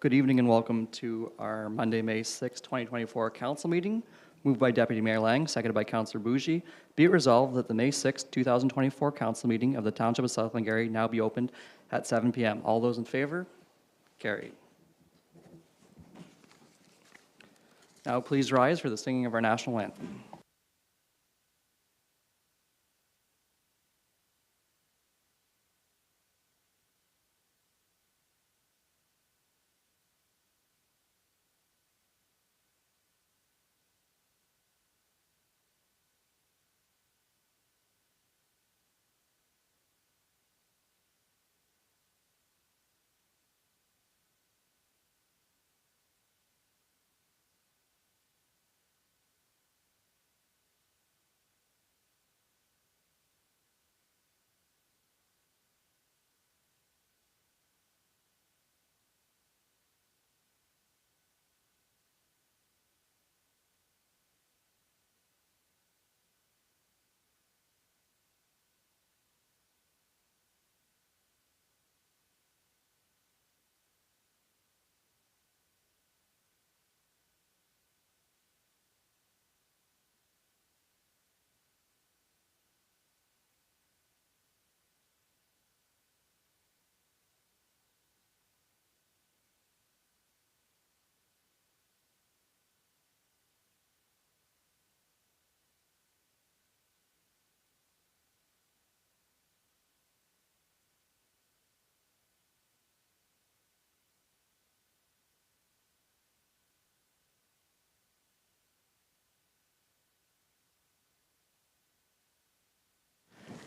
Good evening and welcome to our Monday, May 6, 2024 council meeting. Moved by Deputy Mayor Lang, seconded by Councillor Bougie. Be it resolved that the May 6, 2024 council meeting of the Township of South Glengarry now be opened at 7 p.m. All those in favor? Carried. Now please rise for the singing of our national anthem.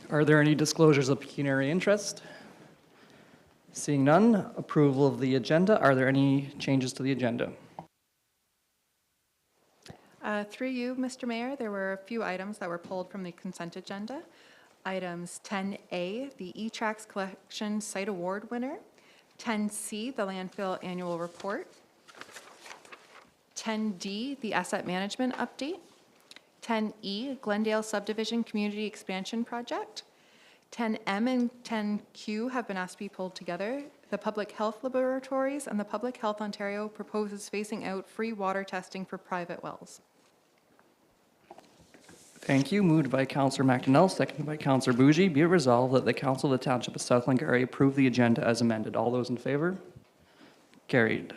Are there any disclosures of pecuniary interest? Seeing none, approval of the agenda. Are there any changes to the agenda? Through you, Mr. Mayor, there were a few items that were pulled from the consent agenda. Items 10A, the E-Tracks Collection Site Award winner. 10C, the landfill annual report. 10D, the asset management update. 10E, Glendale Subdivision Community Expansion Project. 10M and 10Q have been asked to be pulled together. The Public Health Laboratories and the Public Health Ontario proposes phasing out free water testing for private wells. Thank you. Moved by Councillor McDonnell, seconded by Councillor Bougie. Be it resolved that the Council of the Township of South Glengarry approve the agenda as amended. All those in favor? Carried.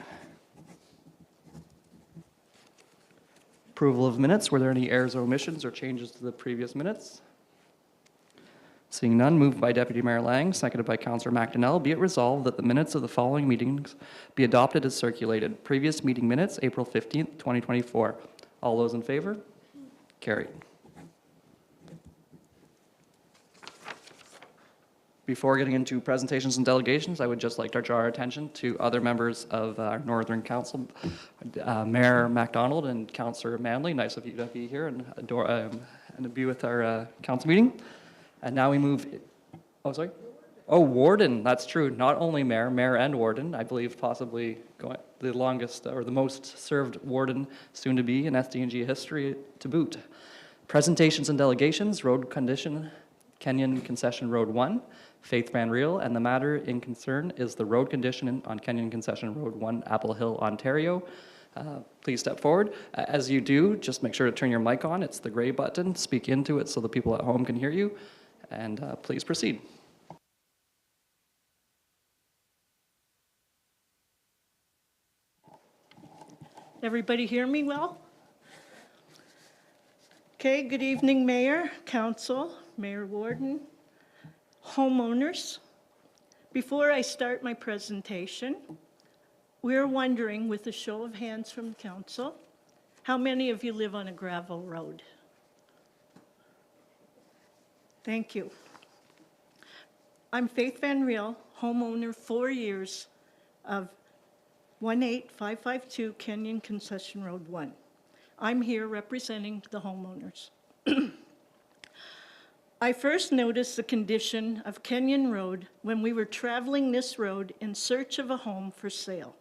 Approval of minutes. Were there any errors or omissions or changes to the previous minutes? Seeing none, moved by Deputy Mayor Lang, seconded by Councillor McDonnell. Be it resolved that the minutes of the following meetings be adopted as circulated. Previous meeting minutes, April 15th, 2024. All those in favor? Carried. Before getting into presentations and delegations, I would just like to draw our attention to other members of our Northern Council, Mayor MacDonald and Councillor Manley. Nice of you to be here and to be with our council meeting. And now we move, Warden, that's true. Not only Mayor and Warden, I believe possibly the longest or the most served Warden soon to be in SDNG history to boot. Presentations and delegations, road condition, Kenyon Concession Road 1, Faith Van Riel, and the matter in concern is the road condition on Kenyon Concession Road 1, Apple Hill, Ontario. Please step forward. As you do, just make sure to turn your mic on. It's the gray button. Speak into it so the people at home can hear you. And please proceed. Everybody hear me well? Okay, good evening, Mayor, Council, Mayor Warden, homeowners. Before I start my presentation, we're wondering, with a show of hands from Council, how many of you live on a gravel road? Thank you. I'm Faith Van Riel, homeowner 4 years of 18552 Kenyon Concession Road 1. I'm here representing the homeowners. I first noticed the condition of Kenyon Road when we were traveling this road in search of a home for sale.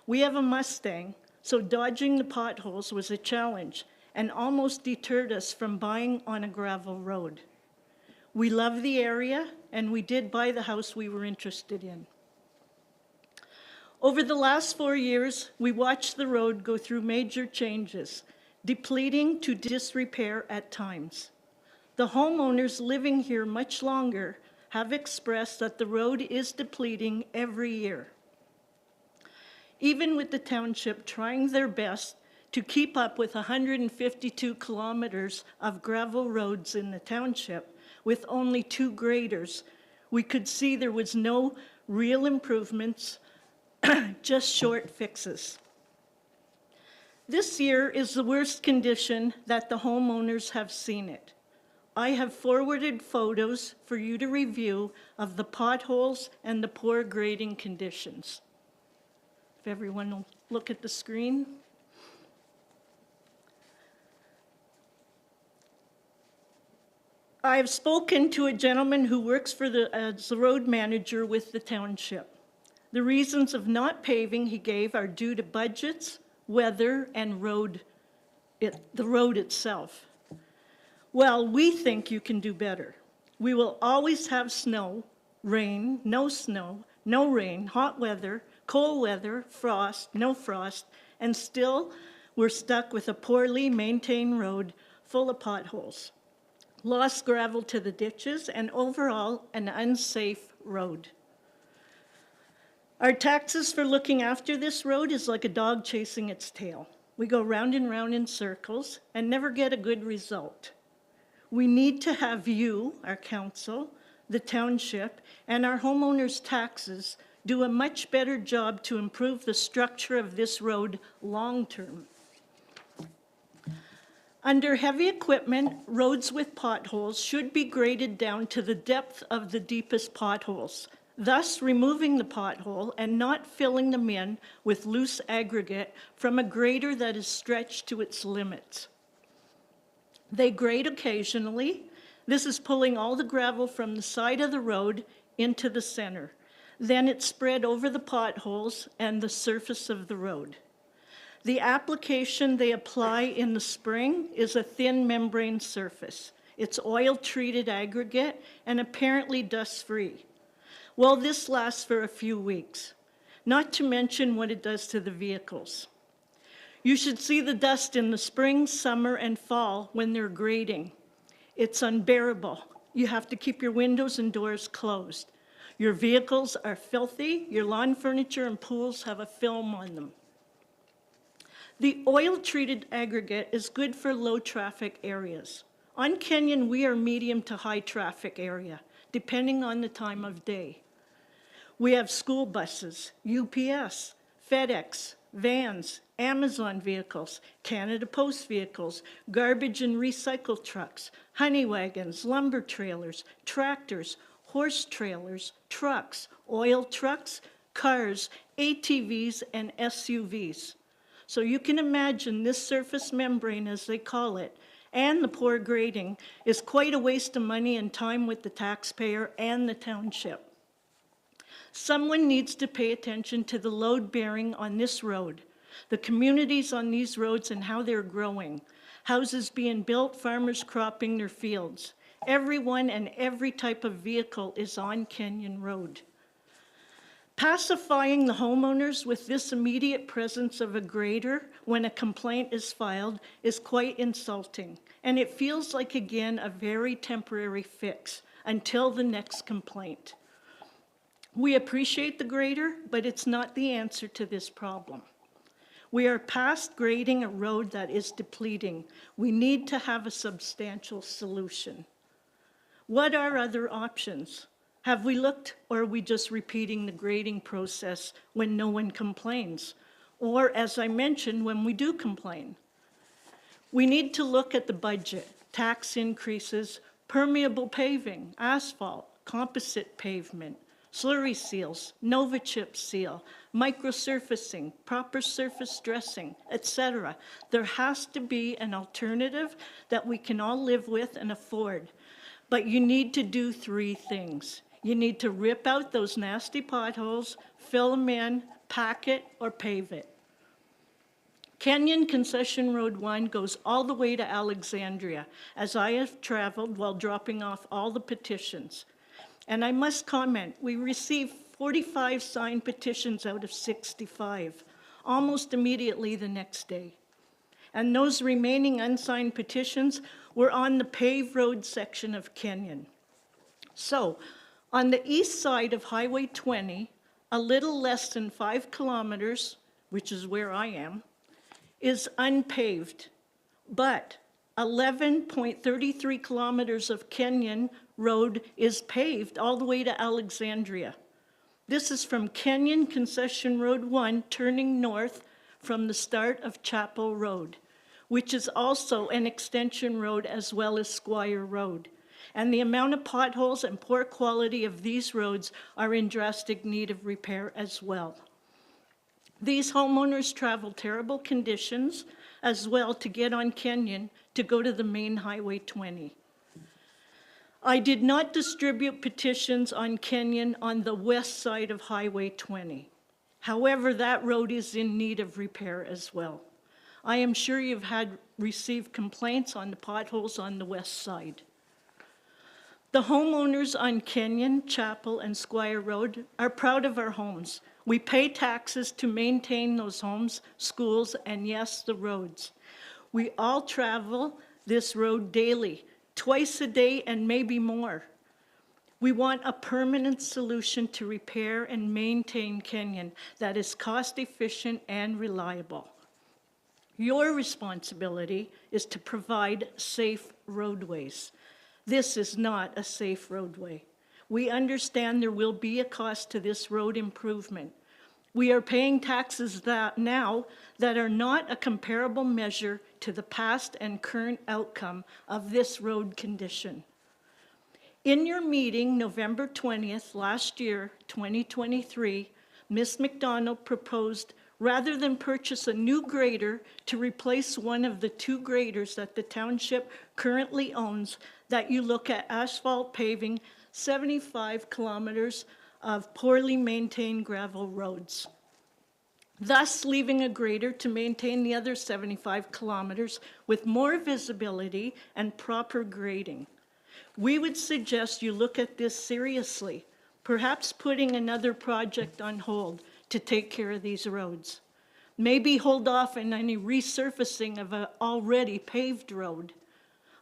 We have a Mustang, so dodging the potholes was a challenge and almost deterred us from buying on a gravel road. We love the area, and we did buy the house we were interested in. Over the last 4 years, we watched the road go through major changes, depleting to disrepair at times. The homeowners living here much longer have expressed that the road is depleting every year. Even with the township trying their best to keep up with 152 kilometers of gravel roads in the township with only 2 graders, we could see there was no real improvements, just short fixes. This year is the worst condition that the homeowners have seen it. I have forwarded photos for you to review of the potholes and the poor grading conditions. If everyone will look at the screen. I have spoken to a gentleman who works as the road manager with the township. The reasons of not paving he gave are due to budgets, weather, and the road itself. Well, we think you can do better. We will always have snow, rain, no rain, hot weather, cold weather, frost, no frost, and still we're stuck with a poorly maintained road full of potholes, lost gravel to the ditches, and overall an unsafe road. Our taxes for looking after this road is like a dog chasing its tail. We go round and round in circles and never get a good result. We need to have you, our council, the township, and our homeowners' taxes do a much better job to improve the structure of this road long-term. Under heavy equipment, roads with potholes should be graded down to the depth of the deepest potholes, thus removing the pothole and not filling them in with loose aggregate from a grader that is stretched to its limits. They grade occasionally. This is pulling all the gravel from the side of the road into the center. Then it's spread over the potholes and the surface of the road. The application they apply in the spring is a thin membrane surface. It's oil-treated aggregate and apparently dust-free. Well, this lasts for a few weeks, not to mention what it does to the vehicles. You should see the dust in the spring, summer, and fall when they're grading. It's unbearable. You have to keep your windows and doors closed. Your vehicles are filthy. Your lawn furniture and pools have a film on them. The oil-treated aggregate is good for low-traffic areas. On Kenyon, we are medium to high-traffic area, depending on the time of day. We have school buses, UPS, FedEx, vans, Amazon vehicles, Canada Post vehicles, garbage and recycle trucks, honey wagons, lumber trailers, tractors, horse trailers, trucks, oil trucks, cars, ATVs, and SUVs. So you can imagine this surface membrane, as they call it, and the poor grading is quite a waste of money and time with the taxpayer and the township. Someone needs to pay attention to the load bearing on this road, the communities on these roads and how they're growing, houses being built, farmers cropping their fields. Everyone and every type of vehicle is on Kenyon Road. Pacifying the homeowners with this immediate presence of a grader when a complaint is filed is quite insulting, and it feels like, again, a very temporary fix until the next complaint. We appreciate the grader, but it's not the answer to this problem. We are past grading a road that is depleting. We need to have a substantial solution. What are other options? Have we looked, or are we just repeating the grading process when no one complains? Or, as I mentioned, when we do complain? We need to look at the budget, tax increases, permeable paving, asphalt, composite pavement, slurry seals, NovaChip seal, microsurfacing, proper surface dressing, etc. There has to be an alternative that we can all live with and afford. But you need to do 3 things. You need to rip out those nasty potholes, fill them in, pack it, or pave it. Kenyon Concession Road 1 goes all the way to Alexandria, as I have traveled while dropping off all the petitions. And I must comment, we received 45 signed petitions out of 65, almost immediately the next day. And those remaining unsigned petitions were on the paved road section of Kenyon. So, on the east side of Highway 20, a little less than 5 kilometers, which is where I am, is unpaved, but 11.33 kilometers of Kenyon Road is paved all the way to Alexandria. This is from Kenyon Concession Road 1 turning north from the start of Chapel Road, which is also an extension road as well as Squire Road. And the amount of potholes and poor quality of these roads are in drastic need of repair as well. These homeowners travel terrible conditions as well to get on Kenyon to go to the main Highway 20. I did not distribute petitions on Kenyon on the west side of Highway 20. However, that road is in need of repair as well. I am sure you've received complaints on the potholes on the west side. The homeowners on Kenyon, Chapel, and Squire Road are proud of our homes. We pay taxes to maintain those homes, schools, and yes, the roads. We all travel this road daily, twice a day and maybe more. We want a permanent solution to repair and maintain Kenyon that is cost-efficient and reliable. Your responsibility is to provide safe roadways. This is not a safe roadway. We understand there will be a cost to this road improvement. We are paying taxes now that are not a comparable measure to the past and current outcome of this road condition. In your meeting, November 20th, last year, 2023, Ms. McDonald proposed, rather than purchase a new grader to replace one of the 2 graders that the township currently owns, that you look at asphalt paving 75 kilometers of poorly maintained gravel roads, thus leaving a grader to maintain the other 75 kilometers with more visibility and proper grading. We would suggest you look at this seriously, perhaps putting another project on hold to take care of these roads. Maybe hold off on any resurfacing of an already paved road.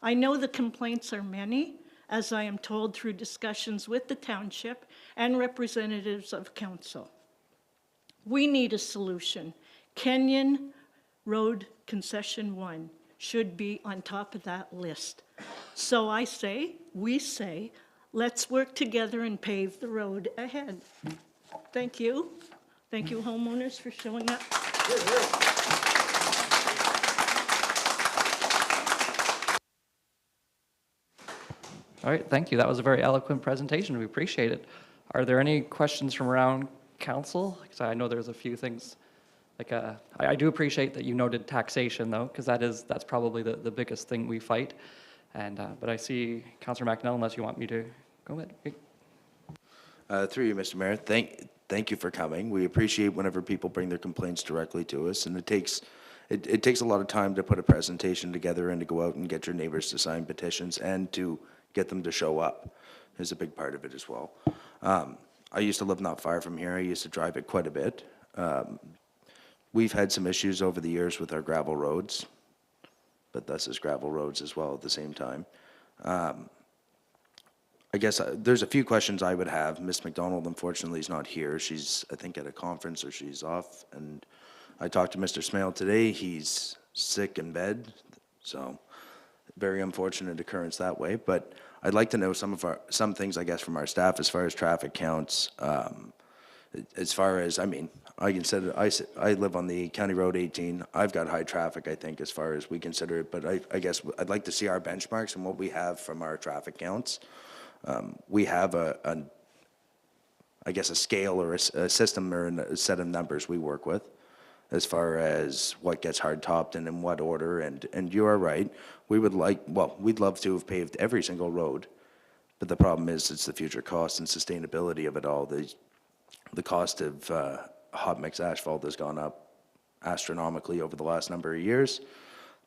I know the complaints are many, as I am told through discussions with the township and representatives of council. We need a solution. Kenyon Road Concession 1 should be on top of that list. So we say, let's work together and pave the road ahead. Thank you. Thank you, homeowners, for showing up. All right, thank you. That was a very eloquent presentation. We appreciate it. Are there any questions from around council? Because I know there's a few things. I do appreciate that you noted taxation, though, because that's probably the biggest thing we fight. And but I see Councillor McNell, unless you want me to go ahead. Through you, Mr. Mayor, thank you for coming. We appreciate whenever people bring their complaints directly to us, and it takes a lot of time to put a presentation together and to go out and get your neighbors to sign petitions and to get them to show up is a big part of it as well. I used to live not far from here. I used to drive it quite a bit. We've had some issues over the years with our gravel roads, but thus is gravel roads as well at the same time. I guess there's a few questions I would have. Ms. McDonald, unfortunately, is not here. She's, I think, at a conference or she's off. And I talked to Mr. Smale today. He's sick in bed, so very unfortunate occurrence that way. But I'd like to know some things, I guess, from our staff as far as traffic counts. As far as, I mean, I live on the County Road 18. I've got high traffic, I think, as far as we consider it. But I guess I'd like to see our benchmarks and what we have from our traffic counts. We have I guess a scale or a system or a set of numbers we work with as far as what gets hard topped and in what order. And you are right. We'd love to have paved every single road. But the problem is it's the future cost and sustainability of it all. The cost of hot mix asphalt has gone up astronomically over the last number of years.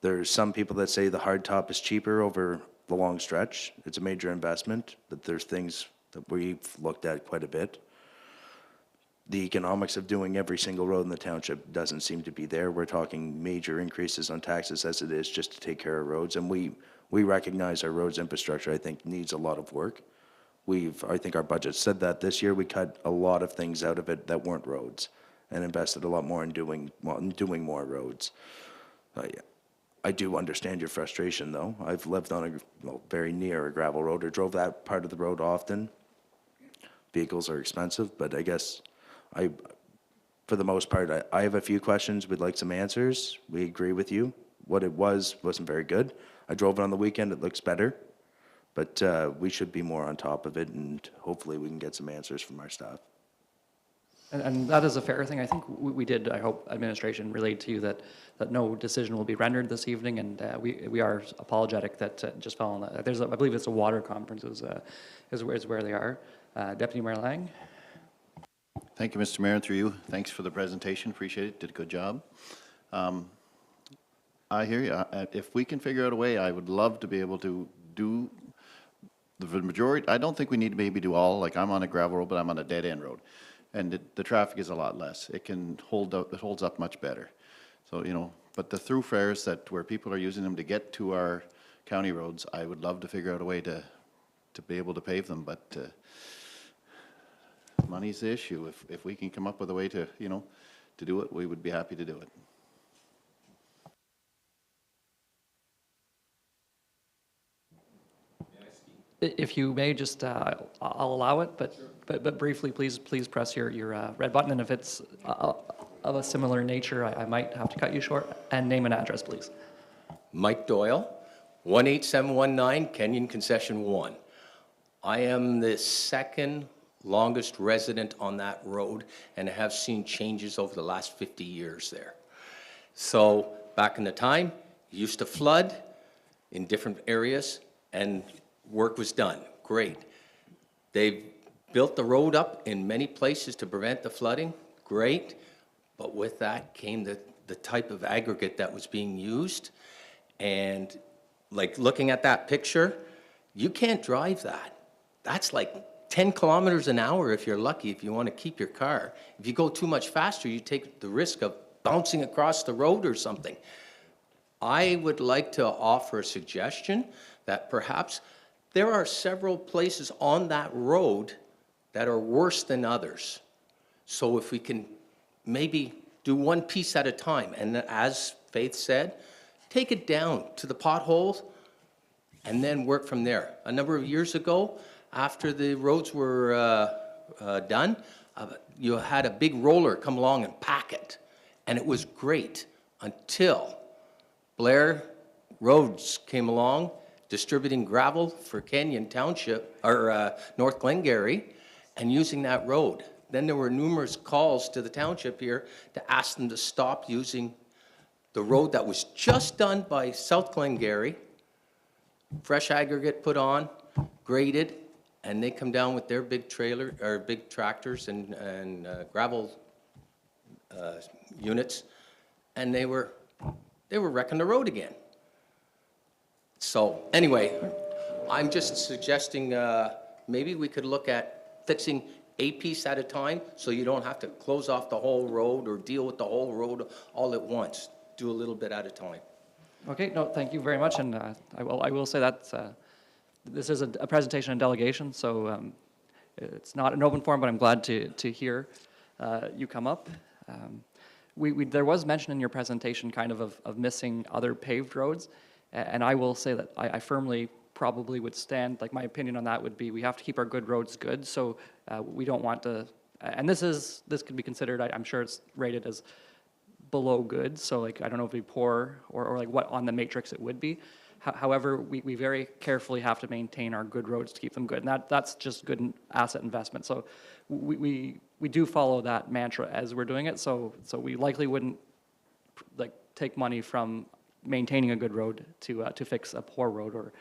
There's some people that say the hard top is cheaper over the long stretch. It's a major investment, but there's things that we've looked at quite a bit. the economics of doing every single road in the township doesn't seem to be there. We're talking major increases on taxes as it is just to take care of roads, and we recognize our roads infrastructure, I think, needs a lot of work. I think our budget said that this year. We cut a lot of things out of it that weren't roads and invested a lot more in doing more roads. I do understand your frustration, though. I've lived on very near a gravel road or drove that part of the road often. Vehicles are expensive, but I guess for the most part, I have a few questions. We'd like some answers. We agree with you. What it wasn't very good. I drove it on the weekend. It looks better, but we should be more on top of it, and hopefully we can get some answers from our staff. And that is a fair thing. I think we did, I hope, administration relayed to you that no decision will be rendered this evening, and we are apologetic that just fell on that. I believe it's a water conference is where they are. Deputy Mayor Lang? Thank you, Mr. Mayor, and through you. Thanks for the presentation. Appreciate it. Did a good job. I hear you. If we can figure out a way, I would love to be able to do the majority. I don't think we need to maybe do all, like I'm on a gravel road, but I'm on a dead end road. And the traffic is a lot less. It can hold up, it holds up much better. So, but the thoroughfares where people are using them to get to our county roads, I would love to figure out a way to be able to pave them, but money's the issue. If we can come up with a way to do it, we would be happy to do it. If you may, just I'll allow it, but briefly, please press your red button, and if it's of a similar nature, I might have to cut you short. And name and address, please. Mike Doyle, 18719 Kenyon Concession 1. I am the second longest resident on that road and have seen changes over the last 50 years there. So back in the time, it used to flood in different areas and work was done. Great. They've built the road up in many places to prevent the flooding. Great. But with that came the type of aggregate that was being used. And like looking at that picture, you can't drive that. That's like 10 kilometers an hour if you're lucky, if you want to keep your car. If you go too much faster, you take the risk of bouncing across the road or something. I would like to offer a suggestion that perhaps there are several places on that road that are worse than others. So if we can maybe do one piece at a time, and as Faith said, take it down to the potholes and then work from there. A number of years ago, after the roads were done, you had a big roller come along and pack it. And it was great until Blair Roads came along, distributing gravel for Kenyon Township, or North Glengarry, and using that road. Then there were numerous calls to the township here to ask them to stop using the road that was just done by South Glengarry, fresh aggregate put on, graded, and they come down with their big trailer, or big tractors and gravel units, and they were wrecking the road again. So anyway, I'm just suggesting maybe we could look at fixing a piece at a time so you don't have to close off the whole road or deal with the whole road all at once. Do a little bit at a time. Okay, no, thank you very much, and I will say that this is a presentation and delegation, so it's not an open forum, but I'm glad to hear you come up. There was mention in your presentation kind of missing other paved roads, and I will say that I firmly probably would stand, like my opinion on that would be we have to keep our good roads good, so we don't want to, and this could be considered, I'm sure it's rated as below good, so like I don't know if it'd be poor or like what on the matrix it would be. However, we very carefully have to maintain our good roads to keep them good, and that's just good asset investment. So we do follow that mantra as we're doing it. So we likely wouldn't like take money from maintaining a good road to fix a poor road or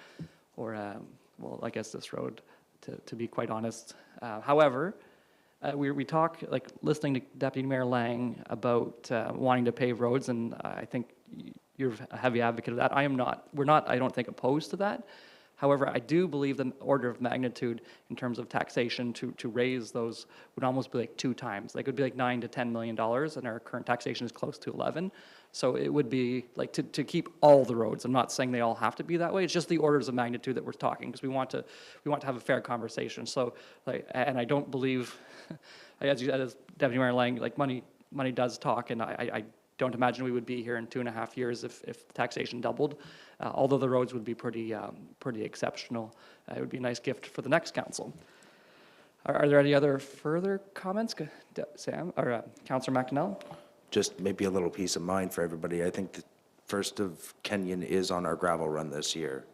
well, I guess this road to be quite honest. However, we talk, like listening to Deputy Mayor Lang about wanting to pave roads, and I think you're a heavy advocate of that. I am not. We're not, I don't think, opposed to that. However, I do believe the order of magnitude in terms of taxation to raise those would almost be like 2 times. Like, it would be like $9 to $10 million, and our current taxation is close to 11. So it would be like to keep all the roads. I'm not saying they all have to be that way. It's just the orders of magnitude that we're talking, because we want to have a fair conversation. So, like, and I don't believe, as Deputy Mayor Lang, like, money does talk, and I don't imagine we would be here in 2.5 years if taxation doubled. Although the roads would be pretty exceptional. It would be a nice gift for the next council. Are there any other further comments? Sam, or Councillor McDonnell? Just maybe a little peace of mind for everybody. I think the first of Kenyon is on our gravel run this year.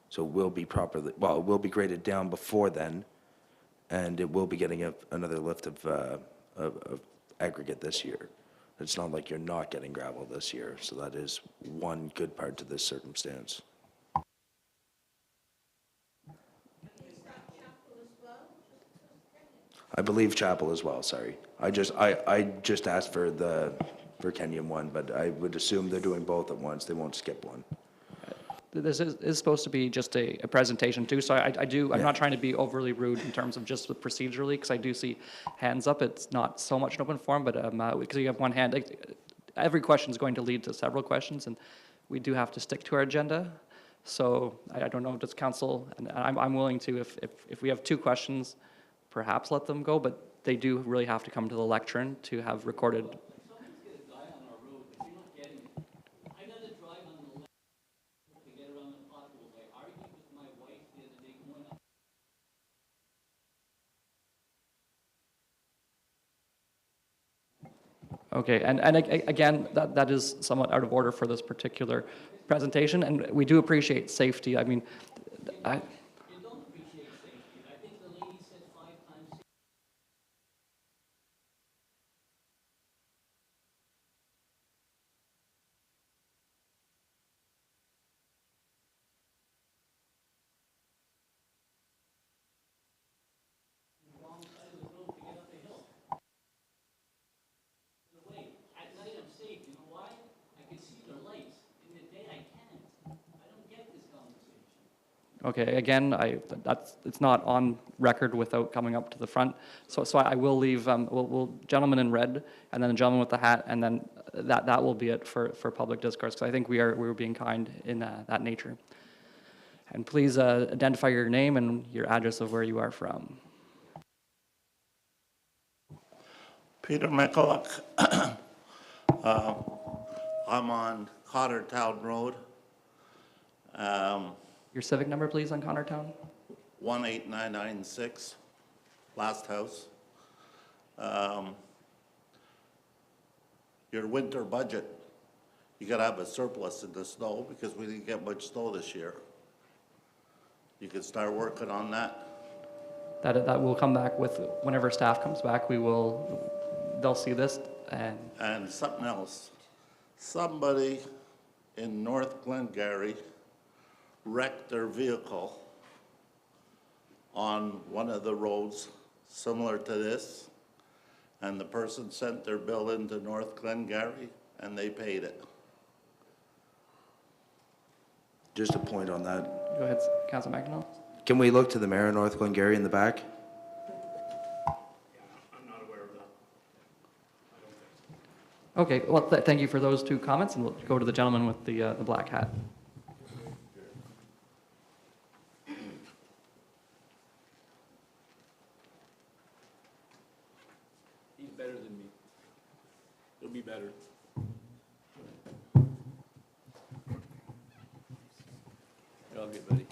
So it will be properly, well, it will be graded down before then, and it will be getting another lift of aggregate this year. It's not like you're not getting gravel this year, so that is one good part to this circumstance. I believe Chapel as well, sorry. I just asked for Kenyon one, but I would assume they're doing both at once. They won't skip one. This is supposed to be just a presentation too, so I'm not trying to be overly rude in terms of just procedurally, because I do see hands up. It's not so much an open forum, but because you have one hand, like, every question is going to lead to several questions, and we do have to stick to our agenda. So I don't know if it's council, and I'm willing to, if we have 2 questions, perhaps let them go, but they do really have to come to the lectern to have recorded. Okay, and again, that is somewhat out of order for this particular presentation, and we do appreciate safety. I mean, okay, again, it's not on record without coming up to the front. So I will leave, we'll gentleman in red, and then the gentleman with the hat, and then that will be it for public discourse, because I think we were being kind in that nature. And please identify your name and your address of where you are from. Peter McCulloch. I'm on Cottertown Road, Your civic number, please, on Connortown? 18996, last house. Your winter budget, you gotta have a surplus in the snow because we didn't get much snow this year. You could start working on that. That will come back with, whenever staff comes back, they'll see this, and And something else, somebody in North Glengarry wrecked their vehicle on one of the roads similar to this, and the person sent their bill into North Glengarry, and they paid it. Just a point on that. go ahead, Councilor McDonnell. Can we look to the mayor of North Glengarry in the back? Okay, well, thank you for those 2 comments, and we'll go to the gentleman with the black hat. He's better than me. He'll be better. I'll get buddy.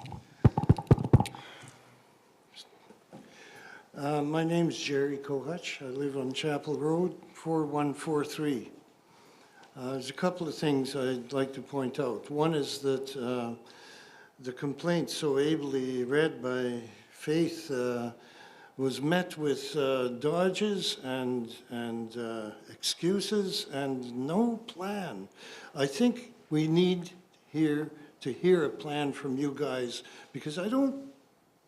My name's Jerry Kohutch. I live on Chapel Road, 4143. There's a couple of things I'd like to point out. One is that the complaint so ably read by Faith was met with dodges and excuses and no plan. I think we need to hear a plan from you guys, because I don't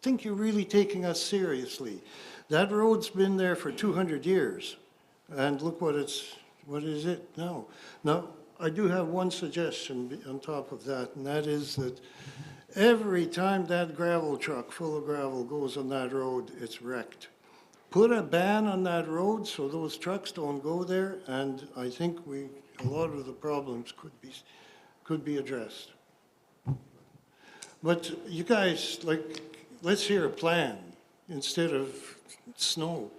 think you're really taking us seriously. That road's been there for 200 years, and look what is it now? Now, I do have one suggestion on top of that, and that is that Every time that gravel truck full of gravel goes on that road, it's wrecked. Put a ban on that road so those trucks don't go there, and I think a lot of the problems could be addressed. But you guys, let's hear a plan instead of snow.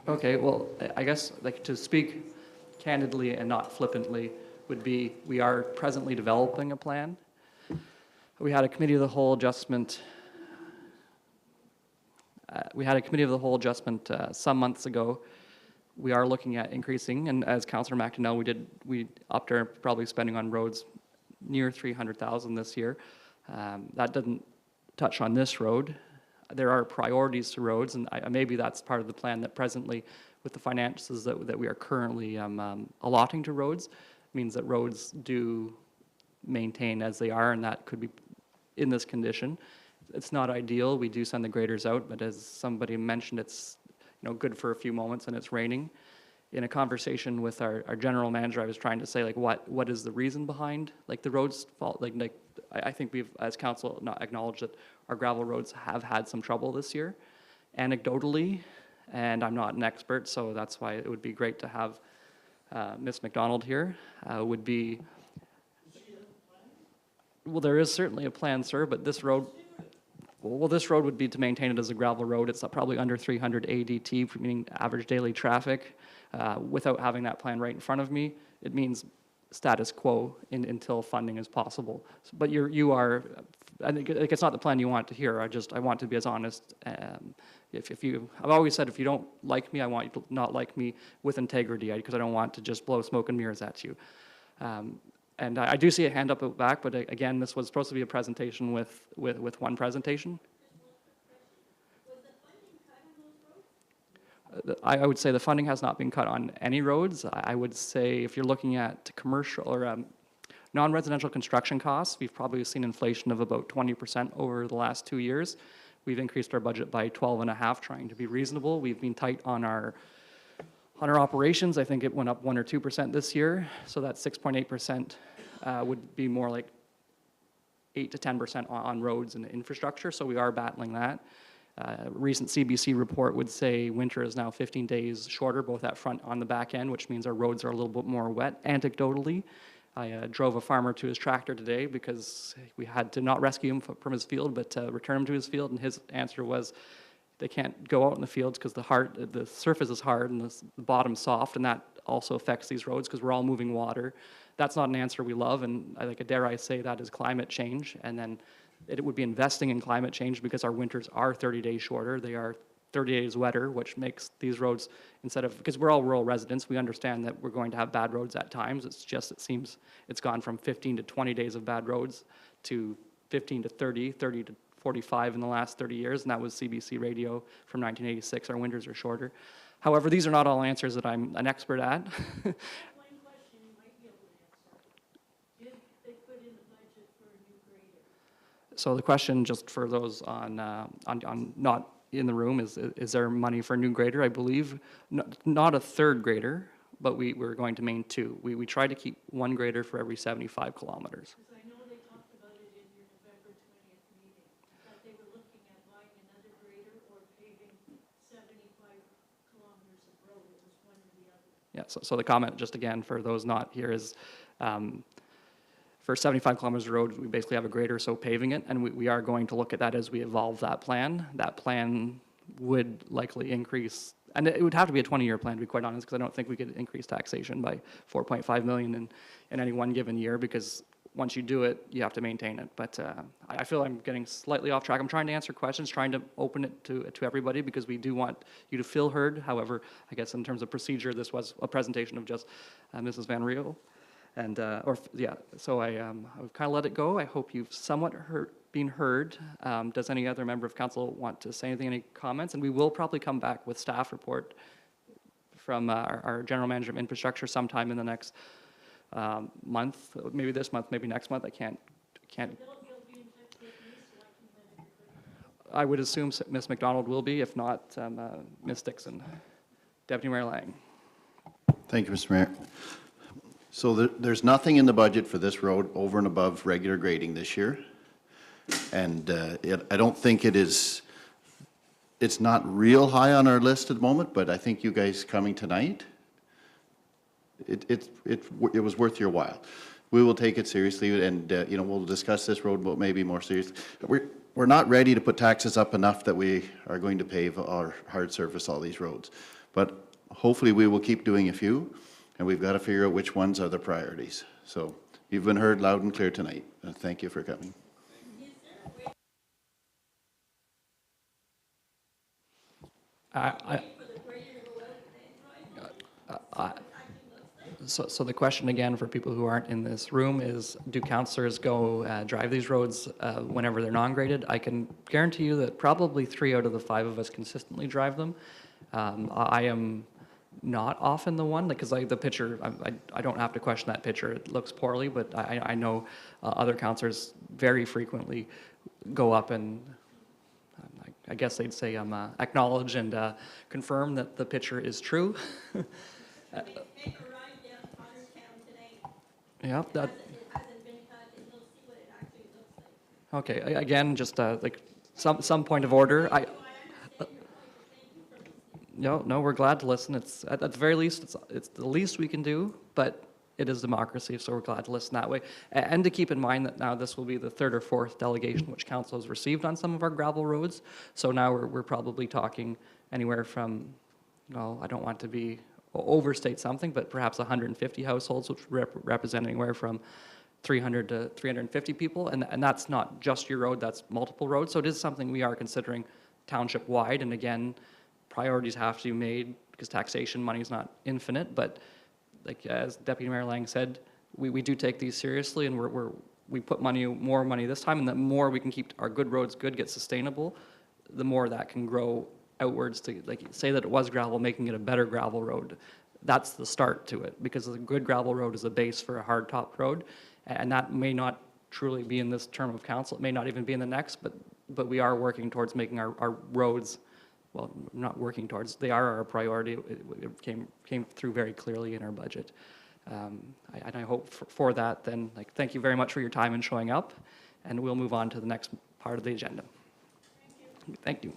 Okay, well, I guess, to speak candidly and not flippantly, would be, we are presently developing a plan. We had a committee of the whole adjustment, some months ago. We are looking at increasing, and as Councillor McDonnell, we upped our probably spending on roads near 300,000 this year. That didn't touch on this road. There are priorities to roads, and maybe that's part of the plan that presently, with the finances that we are currently allotting to roads, means that roads do maintain as they are, and that could be in this condition. It's not ideal. We do send the graders out, but as somebody mentioned, it's good for a few moments and it's raining. In a conversation with our general manager, I was trying to say what is the reason behind the roads fault. I think we've, as council, not acknowledged that our gravel roads have had some trouble this year, anecdotally, and I'm not an expert, so that's why it would be great to have Ms. McDonald here. Well, there is certainly a plan, sir, but this road, this road would be to maintain it as a gravel road. It's probably under 300 ADT, meaning average daily traffic. Without having that plan right in front of me, it means status quo until funding is possible. But you are, I think it's not the plan you want to hear. I want to be as honest. I've always said, if you don't like me, I want you to not like me with integrity, because I don't want to just blow smoke and mirrors at you. And I do see a hand up at the back, but again, this was supposed to be a presentation with one presentation. I would say the funding has not been cut on any roads. I would say if you're looking at commercial or non-residential construction costs, we've probably seen inflation of about 20% over the last 2 years. We've increased our budget by 12.5, trying to be reasonable. We've been tight on our operations. I think it went up 1 or 2% this year, so that 6.8% would be more like 8 to 10% on roads and infrastructure, so we are battling that. Recent CBC report would say winter is now 15 days shorter, both at front and on the back end, which means our roads are a little bit more wet. Anecdotally, I drove a farmer to his tractor today because we had to not rescue him from his field, but return him to his field, and his answer was they can't go out in the fields because the surface is hard and the bottom's soft, and that also affects these roads because we're all moving water. That's not an answer we love, and dare I say that is climate change, and then it would be investing in climate change because our winters are 30 days shorter. They are 30 days wetter, which makes these roads, because we're all rural residents, we understand that we're going to have bad roads at times. It's just, it seems it's gone from 15 to 20 days of bad roads to 15 to 30, 30 to 45 in the last 30 years, and that was CBC radio from 1986. Our winters are shorter. However, these are not all answers that I'm an expert at. So the question, just for those on not in the room, is there money for a new grader? I believe not a third grader, but we're going to main 2. We try to keep 1 grader for every 75 kilometers. Because I know they talked about it in your November 20th meeting, that they were looking at buying another grader or paving 75 kilometers of road. It was one or the other. Yeah, so the comment, just again, for those not here, is for 75 kilometers of road, we basically have a grader, so paving it, and we are going to look at that as we evolve that plan. That plan would likely increase, and it would have to be a 20-year plan, to be quite honest, because I don't think we could increase taxation by 4.5 million in any one given year, because once you do it, you have to maintain it. But I feel I'm getting slightly off track. I'm trying to answer questions, trying to open it to everybody, because we do want you to feel heard. However, I guess in terms of procedure, this was a presentation of just Mrs. Van Riel. And, so I've kind of let it go. I hope you've somewhat been heard. Does any other member of council want to say anything, any comments? And we will probably come back with staff report from our general manager of infrastructure sometime in the next month, maybe this month, maybe next month. I can't. I would assume Ms. McDonald will be, if not Ms. Dixon. Deputy Mayor Lang. Thank you, Mr. Mayor. So there's nothing in the budget for this road over and above regular grading this year. And I don't think it's not real high on our list at the moment, but I think you guys coming tonight, it was worth your while. We will take it seriously, and, you know, we'll discuss this road but maybe more seriously. We're not ready to put taxes up enough that we are going to pave or hard surface all these roads. But hopefully we will keep doing a few, and we've got to figure out which ones are the priorities. So you've been heard loud and clear tonight, and thank you for coming. So the question again for people who aren't in this room is, do councillors go drive these roads whenever they're non-graded? I can guarantee you that probably 3 out of the 5 of us consistently drive them. I am not often the one, because the picture, I don't have to question that picture. It looks poorly, but I know other councillors very frequently go up and I guess they'd say acknowledge and confirm that the picture is true. Make a ride down Potterstown today. Yeah, that. It hasn't been cut, and you'll see what it actually looks like. Okay, again, just like some point of order. No, we're glad to listen. It's at the very least, it's the least we can do, but it is democracy, so we're glad to listen that way. And to keep in mind that now this will be the 3rd or 4th delegation which council has received on some of our gravel roads. So now we're probably talking anywhere from, well, I don't want to overstate something, but perhaps 150 households, which represent anywhere from 300 to 350 people. And that's not just your road, that's multiple roads. So it is something we are considering township-wide. And again, priorities have to be made because taxation money is not infinite, but like as Deputy Mayor Lang said, we do take these seriously, and we put more money this time, and the more we can keep our good roads good, get sustainable, the more that can grow outwards to, like, say that it was gravel, making it a better gravel road. That's the start to it, because a good gravel road is a base for a hard top road, and that may not truly be in this term of council. It may not even be in the next, but we are working towards making our roads. Well, not working towards, they are our priority. It came through very clearly in our budget. And I hope for that then, like, thank you very much for your time and showing up, and we'll move on to the next part of the agenda. Thank you.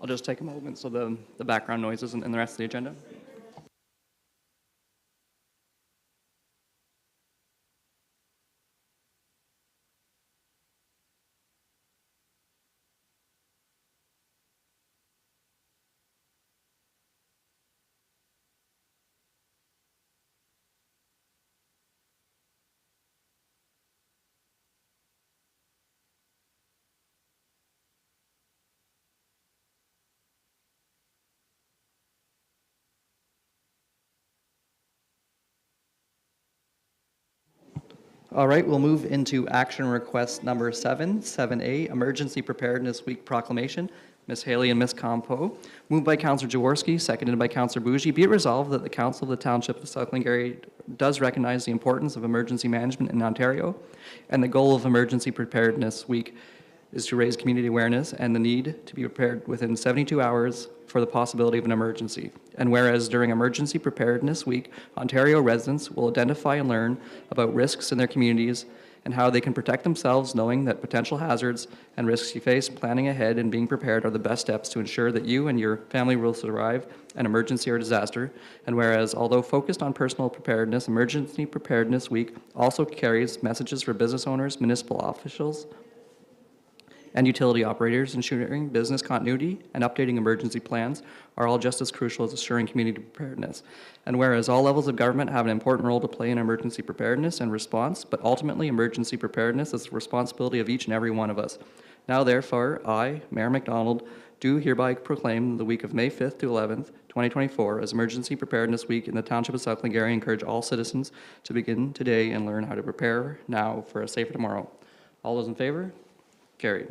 I'll just take a moment so the background noise isn't in the rest of the agenda. All right, we'll move into action request number 7A, Emergency Preparedness Week Proclamation. Ms. Haley and Ms. Campo. Moved by Councillor Jaworski, seconded by Councillor Bougie. Be it resolved that the Council of the Township of South Glengarry does recognize the importance of emergency management in Ontario, and the goal of Emergency Preparedness Week is to raise community awareness and the need to be prepared within 72 hours for the possibility of an emergency. And whereas during Emergency Preparedness Week, Ontario residents will identify and learn about risks in their communities and how they can protect themselves, knowing that potential hazards and risks you face, planning ahead and being prepared are the best steps to ensure that you and your family will survive an emergency or disaster. And whereas, although focused on personal preparedness, Emergency Preparedness Week also carries messages for business owners, municipal officials, and utility operators. Ensuring business continuity and updating emergency plans are all just as crucial as assuring community preparedness. And whereas all levels of government have an important role to play in emergency preparedness and response, but ultimately emergency preparedness is the responsibility of each and every one of us. Now therefore, I, Mayor McDonald, do hereby proclaim the week of May 5th to 11th, 2024 as Emergency Preparedness Week in the Township of South Glengarry. Encourage all citizens to begin today and learn how to prepare now for a safer tomorrow. All those in favor? Carried.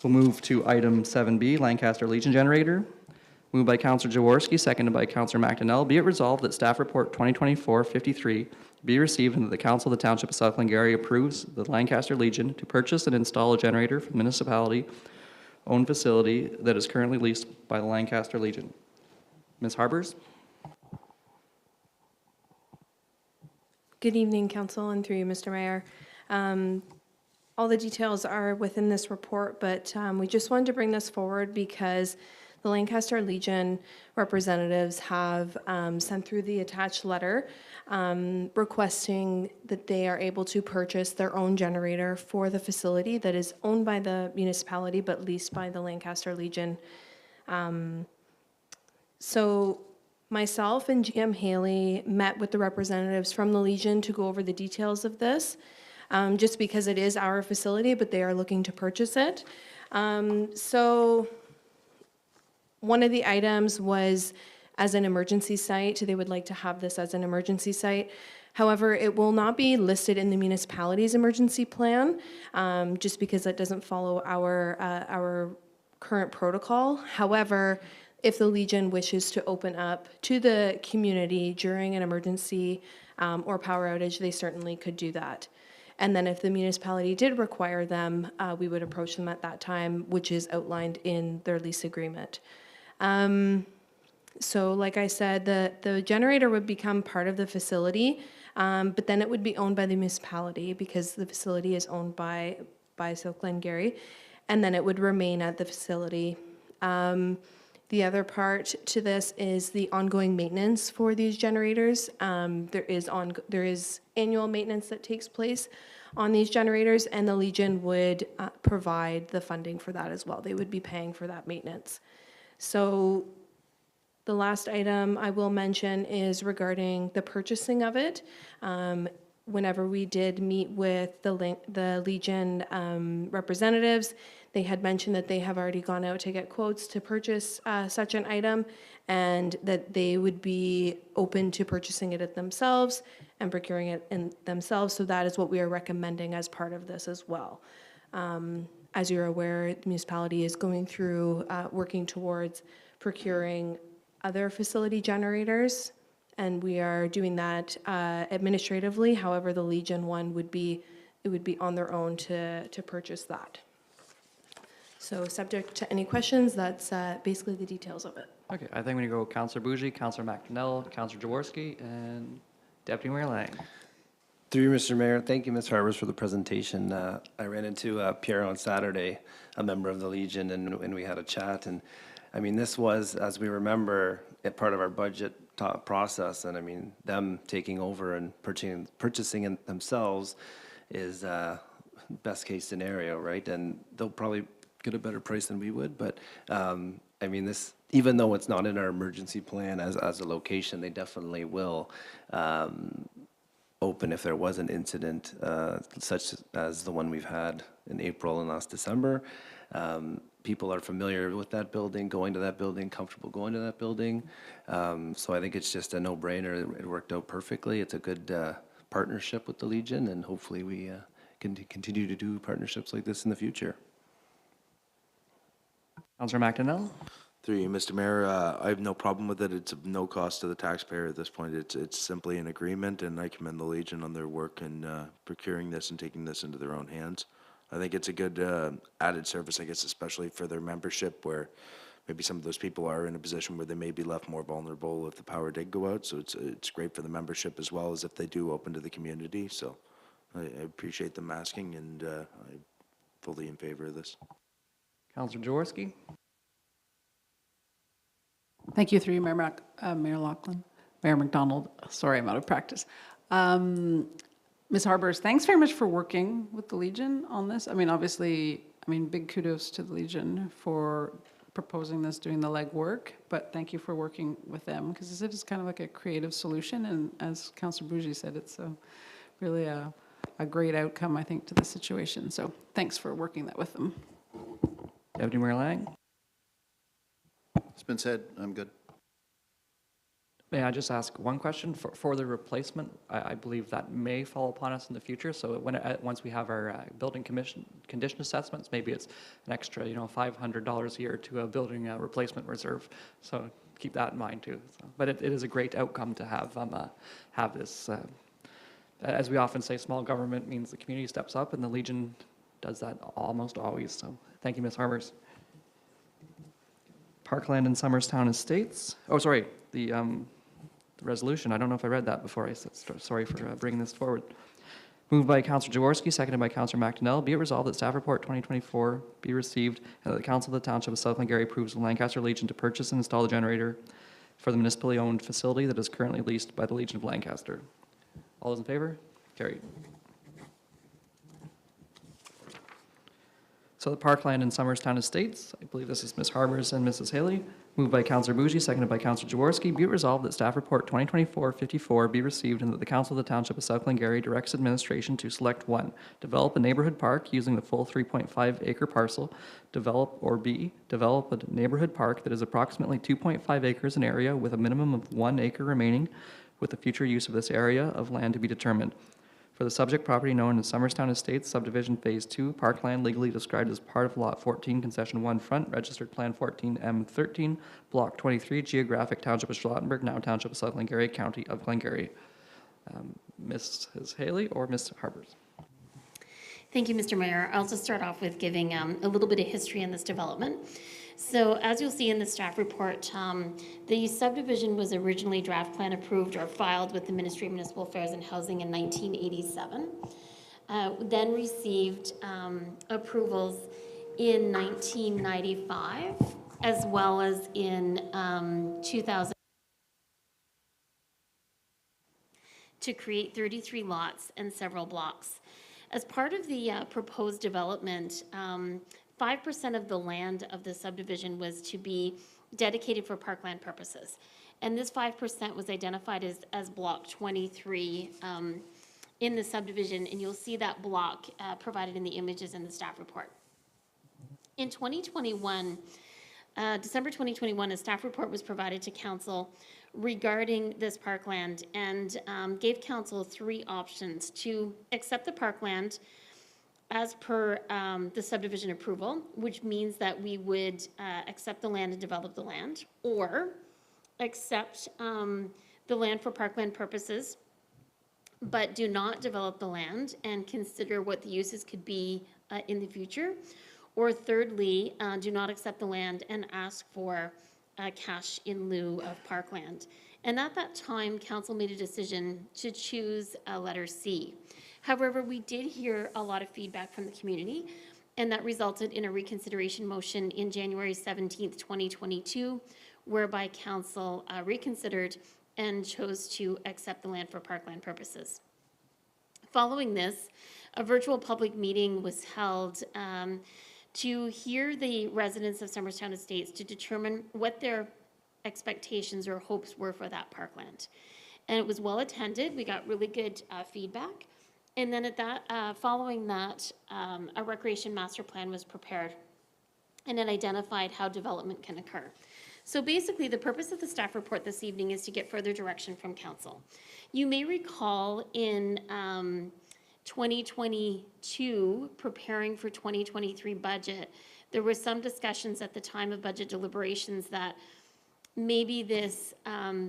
We'll move to item 7B, Lancaster Legion Generator. Moved by Councillor Jaworski, seconded by Councillor McDonnell. Be it resolved that Staff Report 2024-53 be received and that the Council of the Township of South Glengarry approves the Lancaster Legion to purchase and install a generator for the municipality-owned facility that is currently leased by the Lancaster Legion. Ms. Harbers? Good evening, Council, and through you, Mr. Mayor. All the details are within this report, but we just wanted to bring this forward because the Lancaster Legion representatives have sent through the attached letter requesting that they are able to purchase their own generator for the facility that is owned by the municipality but leased by the Lancaster Legion. So myself and GM Haley met with the representatives from the Legion to go over the details of this, just because it is our facility, but they are looking to purchase it. So one of the items was as an emergency site. They would like to have this as an emergency site. However, it will not be listed in the municipality's emergency plan, just because that doesn't follow our current protocol. However, if the Legion wishes to open up to the community during an emergency or power outage, they certainly could do that. And then if the municipality did require them, we would approach them at that time, which is outlined in their lease agreement. So like I said, the generator would become part of the facility, but then it would be owned by the municipality because the facility is owned by South Glengarry, and then it would remain at the facility. The other part to this is the ongoing maintenance for these generators. There is annual maintenance that takes place on these generators, and the Legion would provide the funding for that as well. They would be paying for that maintenance. So the last item I will mention is regarding the purchasing of it. Whenever we did meet with the Legion representatives, they had mentioned that they have already gone out to get quotes to purchase such an item, and that they would be open to purchasing it themselves and procuring it themselves. So that is what we are recommending as part of this as well. As you're aware, the municipality is going through working towards procuring other facility generators, and we are doing that administratively. However, the Legion one would be on their own to purchase that. So subject to any questions, that's basically the details of it. Okay, I think we need to go Councillor Bougie, Councillor McDonnell, Councillor Jaworski, and Deputy Mayor Lang. Through you, Mr. Mayor, thank you, Ms. Harbers, for the presentation. I ran into Pierre on Saturday, a member of the Legion, and we had a chat. And I mean, this was, as we remember, part of our budget process. And I mean, them taking over and purchasing it themselves is best case scenario, right? And they'll probably get a better price than we would. But I mean, this, even though it's not in our emergency plan as a location, they definitely will open if there was an incident such as the one we've had in April and last December. People are familiar with that building, going to that building, comfortable going to that building. So I think it's just a no-brainer. It worked out perfectly. It's a good partnership with the Legion, and hopefully we can continue to do partnerships like this in the future. Councillor McDonnell? Through you, Mr. Mayor, I have no problem with it. It's of no cost to the taxpayer at this point. It's simply an agreement, and I commend the Legion on their work in procuring this and taking this into their own hands. I think it's a good added service, I guess, especially for their membership, where maybe some of those people are in a position where they may be left more vulnerable if the power did go out. So it's great for the membership as well as if they do open to the community. So I appreciate them asking, and I'm fully in favor of this. Councillor Jaworski? Thank you, through you, Mayor Laughlin. Mayor McDonald, sorry, I'm out of practice. Ms. Harbers, thanks very much for working with the Legion on this. I mean, obviously, big kudos to the Legion for proposing this, doing the legwork, but thank you for working with them, because it is kind of like a creative solution, and as Councillor Bougie said, it's really a great outcome, I think, to the situation. So thanks for working that with them. Deputy Mayor Lang? It's been said, I'm good. May I just ask one question for the replacement? I believe that may fall upon us in the future. So once we have our building condition assessments, maybe it's an extra, $500 a year to a building replacement reserve. So keep that in mind too. So, but it is a great outcome to have this. As we often say, small government means the community steps up, and the Legion does that almost always. So thank you, Ms. Harbers. Parkland and Summerstown Estates. Oh, sorry, the resolution. I don't know if I read that before. Sorry for bringing this forward. Moved by Councillor Jaworski, seconded by Councillor McDonnell. Be it resolved that staff report 2024 be received and that the Council of the Township of South Glengarry approves the Lancaster Legion to purchase and install the generator for the municipally owned facility that is currently leased by the Legion of Lancaster. All those in favor? Carried. So the Parkland and Summerstown Estates, I believe this is Ms. Harbers and Mrs. Haley. Moved by Councillor Bougie, seconded by Councillor Jaworski. Be it resolved that staff report 2024-54 be received and that the Council of the Township of South Glengarry directs administration to select 1, develop a neighborhood park using the full 3.5 acre parcel, develop a neighborhood park that is approximately 2.5 acres in area with a minimum of 1 acre remaining, with the future use of this area of land to be determined. For the subject property known as Summerstown Estates Subdivision Phase 2, parkland legally described as part of Lot 14, Concession 1 Front, Registered Plan 14M13, Block 23, Geographic Township of Charlottenburg, now Township of South Glengarry, County of Glengarry. Mrs. Haley or Ms. Harbers? Thank you, Mr. Mayor. I'll just start off with giving a little bit of history in this development. So as you'll see in the staff report, the subdivision was originally draft plan approved or filed with the Ministry of Municipal Affairs and Housing in 1987. Then received approvals in 1995, as well as in 2000 to create 33 lots and several blocks. As part of the proposed development, 5% of the land of the subdivision was to be dedicated for parkland purposes. And this 5% was identified as block 23 in the subdivision, and you'll see that block provided in the images in the staff report. In 2021, December 2021, a staff report was provided to council regarding this parkland and gave council 3 options: to accept the parkland as per the subdivision approval, which means that we would accept the land and develop the land, or accept the land for parkland purposes, but do not develop the land and consider what the uses could be in the future. Or thirdly, do not accept the land and ask for cash in lieu of parkland. And at that time, council made a decision to choose letter C. However, we did hear a lot of feedback from the community, and that resulted in a reconsideration motion in January 17th, 2022, whereby council reconsidered and chose to accept the land for parkland purposes. Following this, a virtual public meeting was held to hear the residents of Summerstown Estates to determine what their expectations or hopes were for that parkland. And it was well attended. We got really good feedback. And then following that, a recreation master plan was prepared, and it identified how development can occur. So basically, the purpose of the staff report this evening is to get further direction from council. You may recall in 2022, preparing for 2023 budget, there were some discussions at the time of budget deliberations that maybe this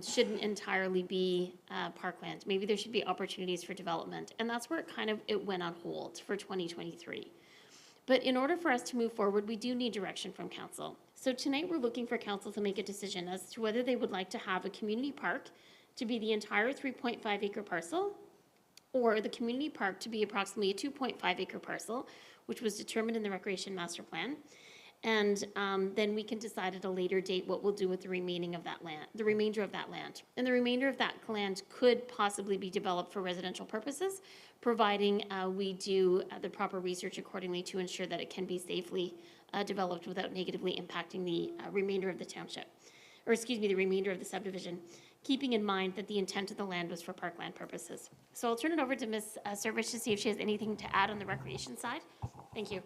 shouldn't entirely be parkland. Maybe there should be opportunities for development. And that's where it went on hold for 2023. But in order for us to move forward, we do need direction from council. So tonight we're looking for council to make a decision as to whether they would like to have a community park to be the entire 3.5 acre parcel, or the community park to be approximately a 2.5 acre parcel, which was determined in the recreation master plan. And then we can decide at a later date what we'll do with the remainder of that land. And the remainder of that land could possibly be developed for residential purposes, providing we do the proper research accordingly to ensure that it can be safely developed without negatively impacting the remainder of the township, or excuse me, the remainder of the subdivision, keeping in mind that the intent of the land was for parkland purposes. So I'll turn it over to Ms. Servish to see if she has anything to add on the recreation side. Thank you.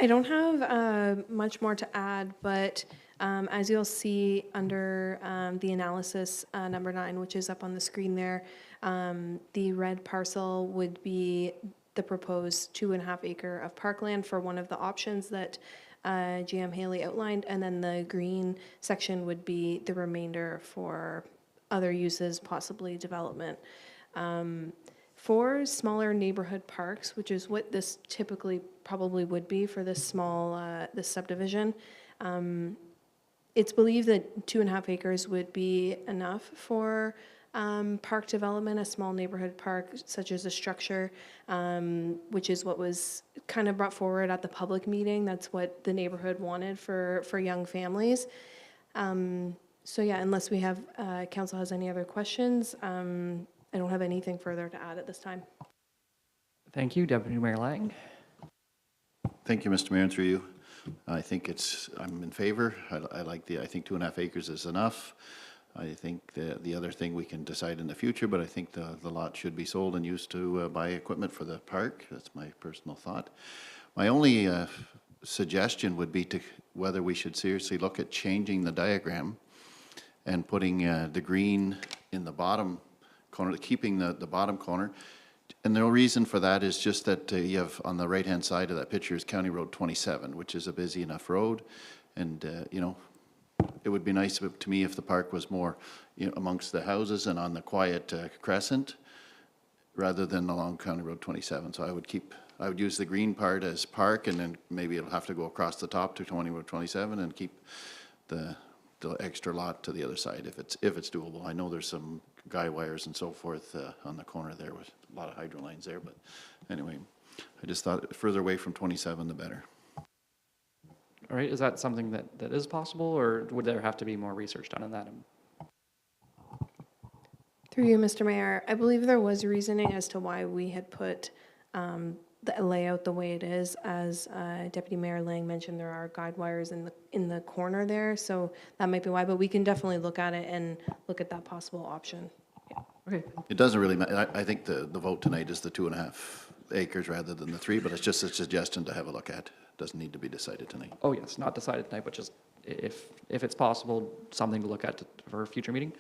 I don't have much more to add, but As you'll see under the analysis number 9, which is up on the screen there, the red parcel would be the proposed 2.5 acre of parkland for one of the options that GM Haley outlined, and then the green section would be the remainder for other uses, possibly development. For smaller neighborhood parks, which is what this typically probably would be for this small, this subdivision, it's believed that 2.5 acres would be enough for park development, a small neighborhood park such as a structure, which is what was kind of brought forward at the public meeting. That's what the neighborhood wanted for young families. So yeah, unless we have, council has any other questions, I don't have anything further to add at this time. Thank you, Deputy Mayor Lang. Thank you, Mr. Mayor, and through you. I think I'm in favor. I think 2.5 acres is enough. I think the other thing we can decide in the future, but I think the lot should be sold and used to buy equipment for the park. That's my personal thought. My only suggestion would be to whether we should seriously look at changing the diagram and putting the green in the bottom corner, keeping the bottom corner. And the reason for that is just that you have on the right-hand side of that picture is County Road 27, which is a busy enough road. And, you know, it would be nice to me if the park was more, you know, amongst the houses and on the quiet crescent rather than along County Road 27. So I would use the green part as park, and then maybe it'll have to go across the top to County Road 27 and keep the extra lot to the other side if it's doable. I know there's some guy wires and so forth on the corner there with a lot of hydro lines there, but anyway, I just thought further away from 27 the better. All right, is that something that is possible, or would there have to be more research done on that? Through you, Mr. Mayor, I believe there was reasoning as to why we had put the layout the way it is. As Deputy Mayor Lang mentioned, there are guide wires in the corner there, so that might be why, but we can definitely look at it and look at that possible option. Yeah. Okay. It doesn't really matter. I think the vote tonight is the 2.5 acres rather than the 3, but it's just a suggestion to have a look at. Doesn't need to be decided tonight. Oh, yes, not decided tonight, but just if it's possible, something to look at for a future meeting.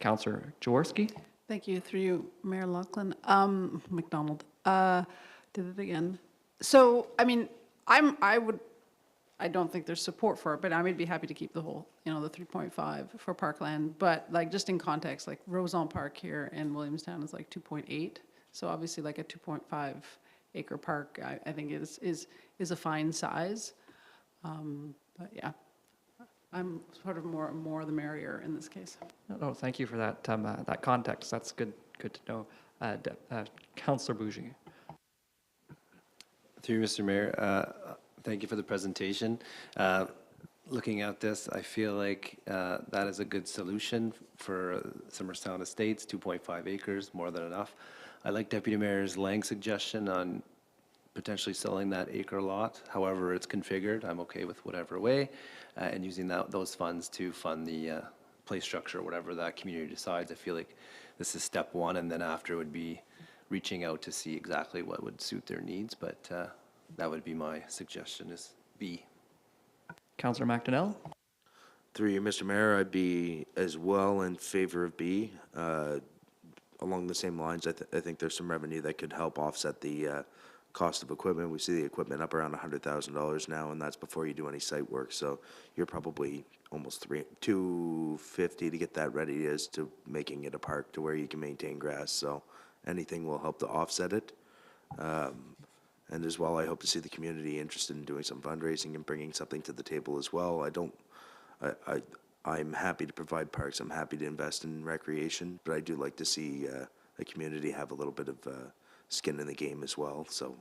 Councillor Jaworski? Thank you. Through you, Mayor Lachlan. McDonald. Did it again. So, I mean, I don't think there's support for it, but I would be happy to keep the whole, you know, the 3.5 for parkland. But like, just in context, like Rosemont Park here in Williamstown is like 2.8. So obviously like a 2.5 acre park, I think is a fine size. But yeah, I'm sort of more the merrier in this case. No, thank you for that that context. That's good to know. Councillor Bougie. Through you, Mr. Mayor, thank you for the presentation. Looking at this, I feel like that is a good solution for Summerstown Estates, 2.5 acres, more than enough. I like Deputy Mayor Lang's suggestion on potentially selling that acre lot. However it's configured, I'm okay with whatever way, and using those funds to fund the play structure, whatever that community decides. I feel like this is step one, and then after would be reaching out to see exactly what would suit their needs, but that would be my suggestion is B. Councillor McDonnell? Through you, Mr. Mayor, I'd be as well in favor of B. Along the same lines, I think there's some revenue that could help offset the cost of equipment. We see the equipment up around $100,000 now, and that's before you do any site work. So you're probably almost $250 to get that ready as to making it a park to where you can maintain grass. So anything will help to offset it. And as well, I hope to see the community interested in doing some fundraising and bringing something to the table as well. I'm happy to provide parks. I'm happy to invest in recreation, but I do like to see a community have a little bit of skin in the game as well. So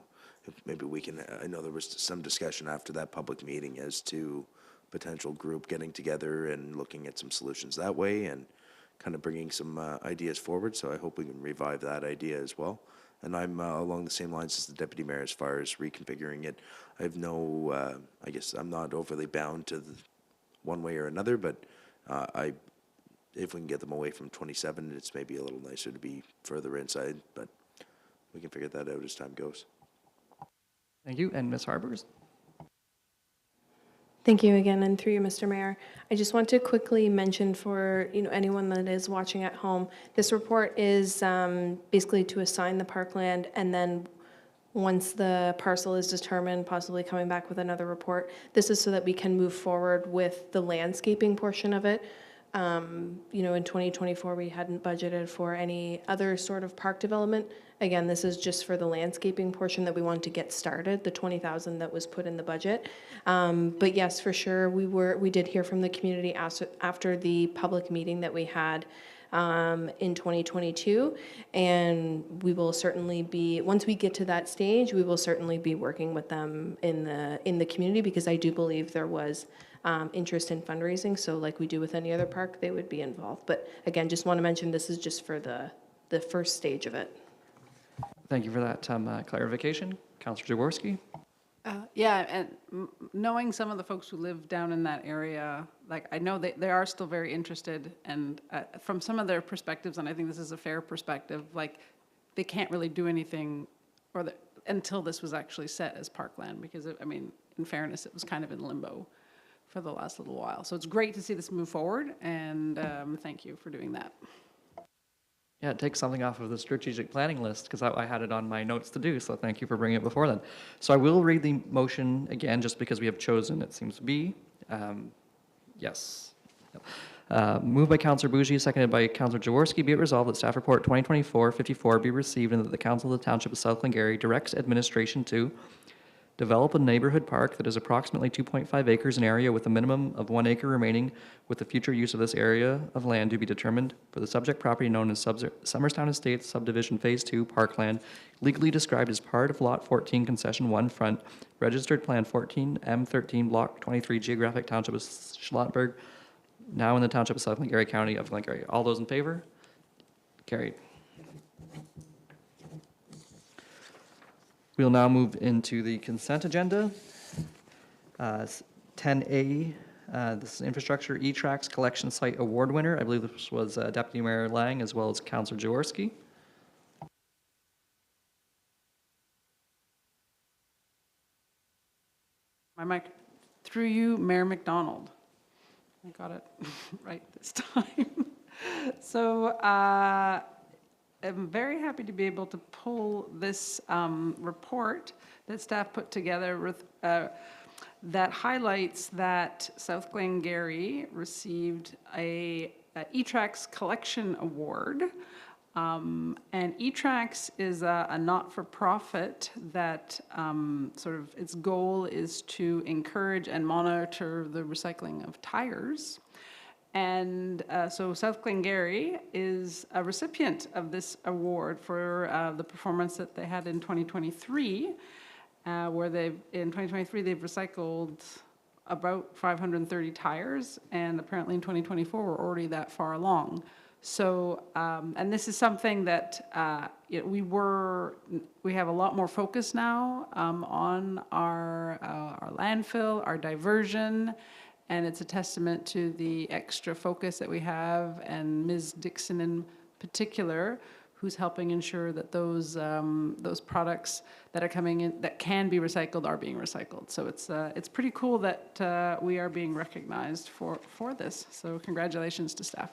if maybe we can, I know there was some discussion after that public meeting as to potential group getting together and looking at some solutions that way and kind of bringing some ideas forward. So I hope we can revive that idea as well. And I'm along the same lines as the Deputy Mayor as far as reconfiguring it. I have no, I guess I'm not overly bound to one way or another, but if we can get them away from 27, it's maybe a little nicer to be further inside, but we can figure that out as time goes. Thank you. And Ms. Harbers? Thank you again, and through you, Mr. Mayor. I just want to quickly mention for anyone that is watching at home, this report is basically to assign the parkland, and then once the parcel is determined, possibly coming back with another report. This is so that we can move forward with the landscaping portion of it. In 2024, we hadn't budgeted for any other sort of park development. Again, this is just for the landscaping portion that we want to get started, the 20,000 that was put in the budget. But yes, for sure, we did hear from the community after the public meeting that we had in 2022, and we will certainly be, once we get to that stage, we will certainly be working with them in the community, because I do believe there was interest in fundraising. So like we do with any other park, they would be involved. But again, just want to mention this is just for the first stage of it. Thank you for that clarification. Councillor Jaworski? Yeah, and knowing some of the folks who live down in that area, like I know they are still very interested, and from some of their perspectives, and I think this is a fair perspective, like they can't really do anything until this was actually set as parkland, because in fairness, it was kind of in limbo for the last little while. So it's great to see this move forward, and thank you for doing that. Yeah, it takes something off of the strategic planning list, because I had it on my notes to do, so thank you for bringing it before then. So I will read the motion again, just because we have chosen, it seems to be. Yes. Moved by Councillor Bougie, seconded by Councillor Jaworski. Be it resolved that staff report 2024-54 be received, and that the Council of the Township of South Glengarry directs administration to develop a neighborhood park that is approximately 2.5 acres in area with a minimum of 1 acre remaining, with the future use of this area of land to be determined for the subject property known as Summerstown Estates Subdivision Phase 2 Parkland, legally described as part of Lot 14 Concession 1 Front, Registered Plan 14 M13 Block 23 Geographic Township of Schlottenburg, now in the Township of South Glengarry, County of Glengarry. All those in favor? Carried. We'll now move into the consent agenda. 10A, this is infrastructure E-Tracks collection site award winner. I believe this was Deputy Mayor Lang as well as Councillor Jaworski. My mic, through you, Mayor McDonald. I got it right this time. So I'm very happy to be able to pull this report that staff put together with, that highlights that South Glengarry received a E-Tracks Collection Award. And E-Tracks is a not-for-profit that sort of its goal is to encourage and monitor the recycling of tires. And so South Glengarry is a recipient of this award for the performance that they had in 2023, where in 2023 they've recycled about 530 tires, and apparently in 2024 we're already that far along. So, and this is something that we have a lot more focus now on our landfill, our diversion, and it's a testament to the extra focus that we have, and Ms. Dixon in particular, who's helping ensure that those products that are coming in that can be recycled are being recycled. So it's pretty cool that we are being recognized for this. So congratulations to staff.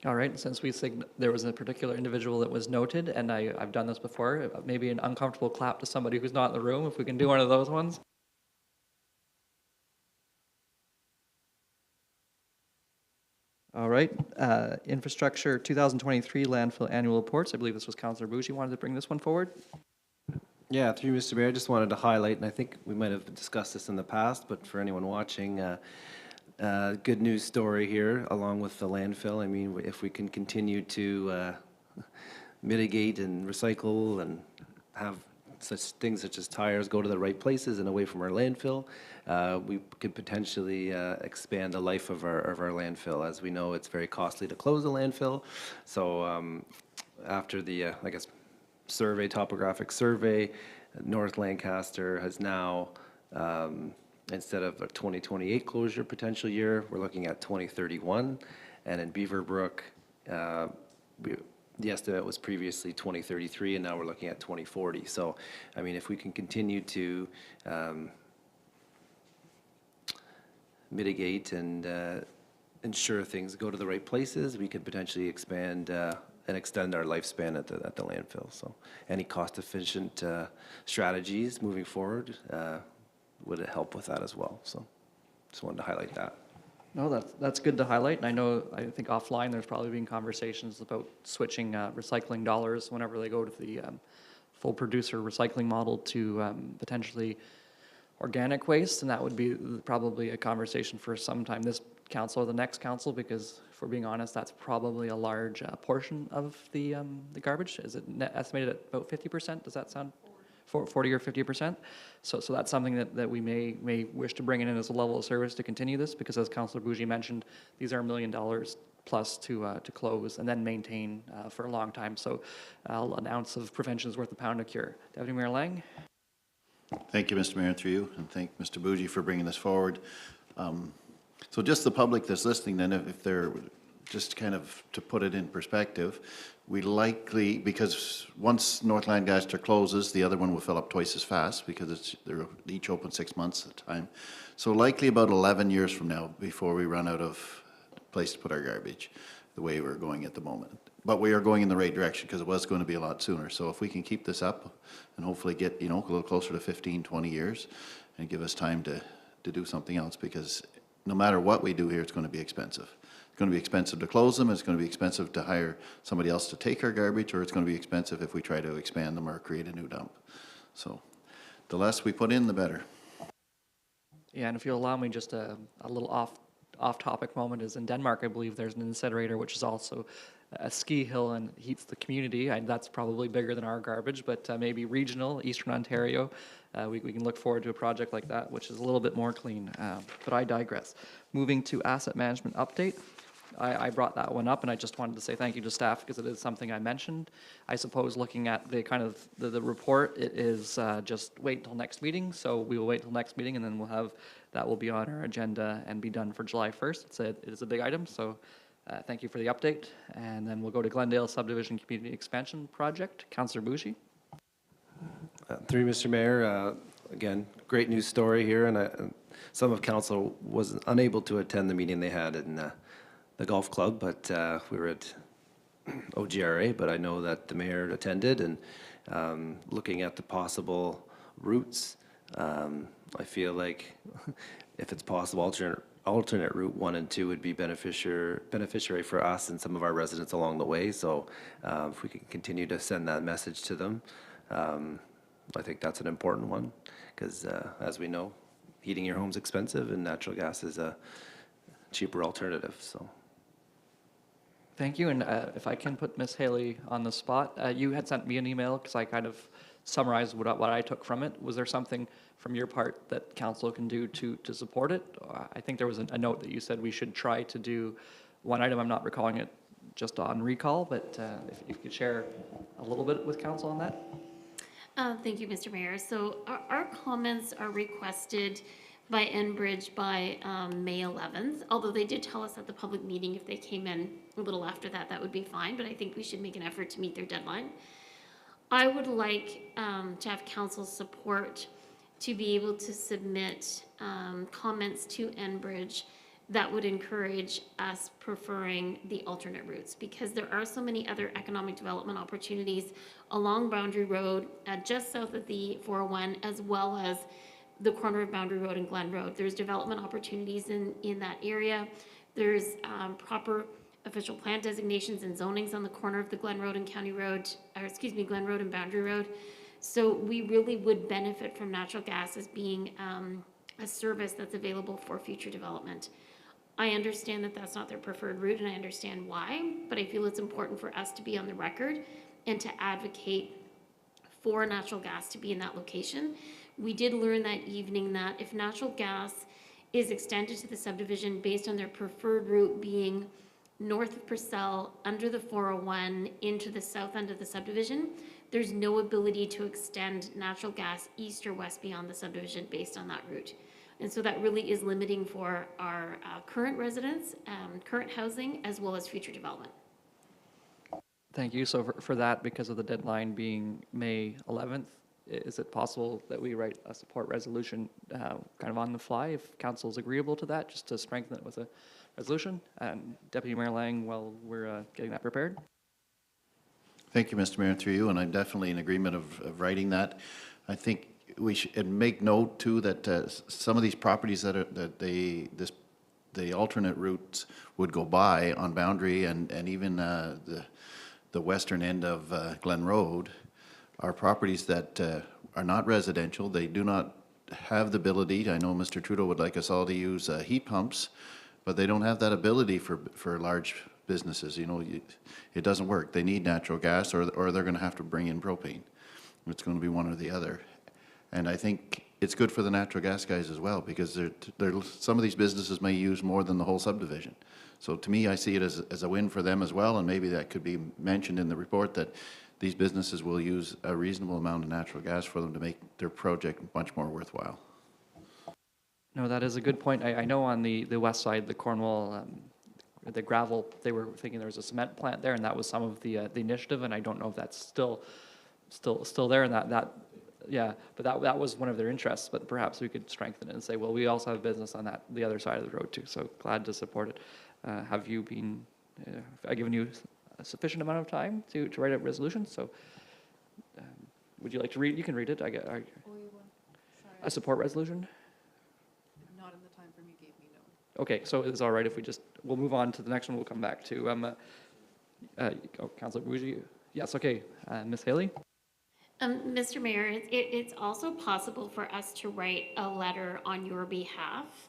All right, since there was a particular individual that was noted, and I've done this before, maybe an uncomfortable clap to somebody who's not in the room, if we can do one of those ones. All right, infrastructure 2023 landfill annual reports. I believe this was Councillor Bougie wanted to bring this one forward. Yeah, through you, Mr. Mayor, I just wanted to highlight, and I think we might have discussed this in the past, but for anyone watching, good news story here, along with the landfill. I mean, if we can continue to mitigate and recycle and have such things such as tires go to the right places and away from our landfill, we could potentially expand the life of our landfill. As we know, it's very costly to close a landfill. So after the, I guess, topographic survey, North Lancaster has now, instead of a 2028 closure potential year, we're looking at 2031. And in Beaverbrook, the estimate was previously 2033, and now we're looking at 2040. So, I mean, if we can continue to mitigate and ensure things go to the right places, we could potentially expand and extend our lifespan at the landfill. So any cost-efficient strategies moving forward would help with that as well. So just wanted to highlight that. No, that's good to highlight, and I think offline, there's probably been conversations about switching recycling dollars whenever they go to the full producer recycling model to potentially organic waste, and that would be probably a conversation for sometime this council or the next council, because if we're being honest, that's probably a large portion of the garbage. Is it estimated at about 50%? Does that sound? 40 or 50%. So that's something that we may wish to bring in as a level of service to continue this, because as Councillor Bougie mentioned, these are $1 million plus to close and then maintain for a long time. So an ounce of prevention is worth a pound of cure. Deputy Mayor Lang? Thank you, Mr. Mayor, through you, and thank Mr. Bougie for bringing this forward. So just the public that's listening then, if they're, just kind of to put it in perspective, we likely, because once North Lancaster closes, the other one will fill up twice as fast because they're each open 6 months at a time. So likely about 11 years from now before we run out of place to put our garbage, the way we're going at the moment. But we are going in the right direction because it was going to be a lot sooner. So if we can keep this up and hopefully get, a little closer to 15, 20 years and give us time to do something else, because no matter what we do here, it's going to be expensive. It's going to be expensive to close them, it's going to be expensive to hire somebody else to take our garbage, or it's going to be expensive if we try to expand them or create a new dump. So the less we put in, the better. Yeah, and if you'll allow me just a little off-topic moment, is in Denmark, I believe there's an incinerator, which is also a ski hill and heats the community. That's probably bigger than our garbage, but maybe regional, Eastern Ontario, we can look forward to a project like that, which is a little bit more clean. But I digress. Moving to asset management update. I brought that one up, and I just wanted to say thank you to staff because it is something I mentioned. I suppose looking at the kind of the report, it is just wait until next meeting. So we will wait until next meeting, and then that will be on our agenda and be done for July 1st. It is a big item, so thank you for the update. And then we'll go to Glendale Subdivision Community Expansion Project. Councillor Bougie. Through Mr. Mayor, again, great news story here, and some of council was unable to attend the meeting they had in the golf club, but we were at OGRA, but I know that the mayor attended, and looking at the possible routes, I feel like if it's possible, alternate route 1 and 2 would be beneficiary for us and some of our residents along the way. So if we can continue to send that message to them, I think that's an important one, because as we know, heating your home's expensive and natural gas is a cheaper alternative. So. Thank you, and if I can put Ms. Haley on the spot, you had sent me an email because I kind of summarized what I took from it. Was there something from your part that council can do to support it? I think there was a note that you said we should try to do one item. I'm not recalling it just on recall, but if you could share a little bit with council on that. Thank you, Mr. Mayor. So our comments are requested by Enbridge by May 11th, although they did tell us at the public meeting if they came in a little after that, that would be fine, but I think we should make an effort to meet their deadline. I would like to have council's support to be able to submit comments to Enbridge that would encourage us preferring the alternate routes, because there are so many other economic development opportunities along Boundary Road, just south of the 401, as well as the corner of Boundary Road and Glen Road. There's development opportunities in that area. There's proper official plan designations and zonings on the corner of the Glen Road and County Road, Glen Road and Boundary Road. So we really would benefit from natural gas as being a service that's available for future development. I understand that that's not their preferred route, and I understand why, but I feel it's important for us to be on the record and to advocate for natural gas to be in that location. We did learn that evening that if natural gas is extended to the subdivision based on their preferred route being north of Purcell, under the 401, into the south end of the subdivision, there's no ability to extend natural gas east or west beyond the subdivision based on that route. And so that really is limiting for our current residents, current housing, as well as future development. Thank you. So for that, because of the deadline being May 11th, is it possible that we write a support resolution kind of on the fly, if council is agreeable to that, just to strengthen it with a resolution? And Deputy Mayor Lang, while we're getting that prepared? Thank you, Mr. Mayor, through you, and I'm definitely in agreement of writing that. I think we should, and make note too, that some of these properties that the alternate routes would go by on Boundary and even the western end of Glen Road are properties that are not residential. They do not have the ability, I know Mr. Trudeau would like us all to use heat pumps, but they don't have that ability for large businesses. You know, it doesn't work. They need natural gas, or they're going to have to bring in propane. It's going to be one or the other. And I think it's good for the natural gas guys as well, because some of these businesses may use more than the whole subdivision. So to me, I see it as a win for them as well, and maybe that could be mentioned in the report, that these businesses will use a reasonable amount of natural gas for them to make their project much more worthwhile. No, that is a good point. I know on the west side, the Cornwall, the gravel, they were thinking there was a cement plant there, and that was some of the initiative, and I don't know if that's still there, and yeah, but that was one of their interests, but perhaps we could strengthen it and say, well, we also have business on the other side of the road too, so glad to support it. Have you been, I've given you a sufficient amount of time to write a resolution, so would you like to read? You can read it. A support resolution? Not in the time frame you gave me, no. Okay, so it's all right if we'll move on to the next one. We'll come back to Councilor Bougie. Yes, okay. Ms. Haley? Mr. Mayor, it's also possible for us to write a letter on your behalf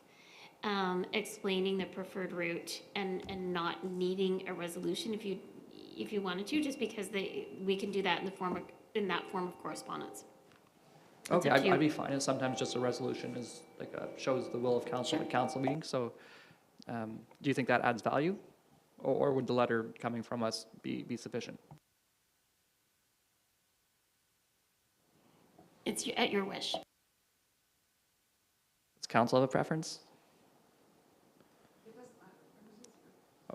explaining the preferred route and not needing a resolution if you wanted to, just because we can do that in that form of correspondence. Okay, I'd be fine. And sometimes just a resolution is like shows the will of council at council meeting. So do you think that adds value? Or would the letter coming from us be sufficient? It's at your wish. Does council have a preference?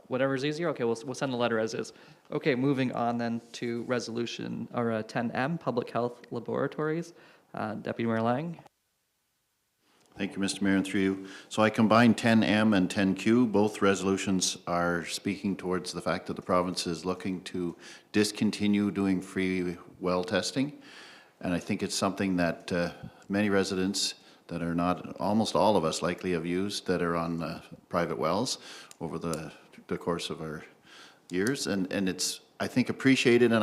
Whatever's easier? Okay, we'll send the letter as is. Okay, moving on then to resolution, or 10M, Public Health Laboratories. Deputy Mayor Lang. Thank you, Mr. Mayor, and through you. So I combined 10M and 10Q. Both resolutions are speaking towards the fact that the province is looking to discontinue doing free well testing. And I think it's something that many residents that are not, almost all of us likely have used, that are on private wells over the course of our years. And it's, I think, appreciated, and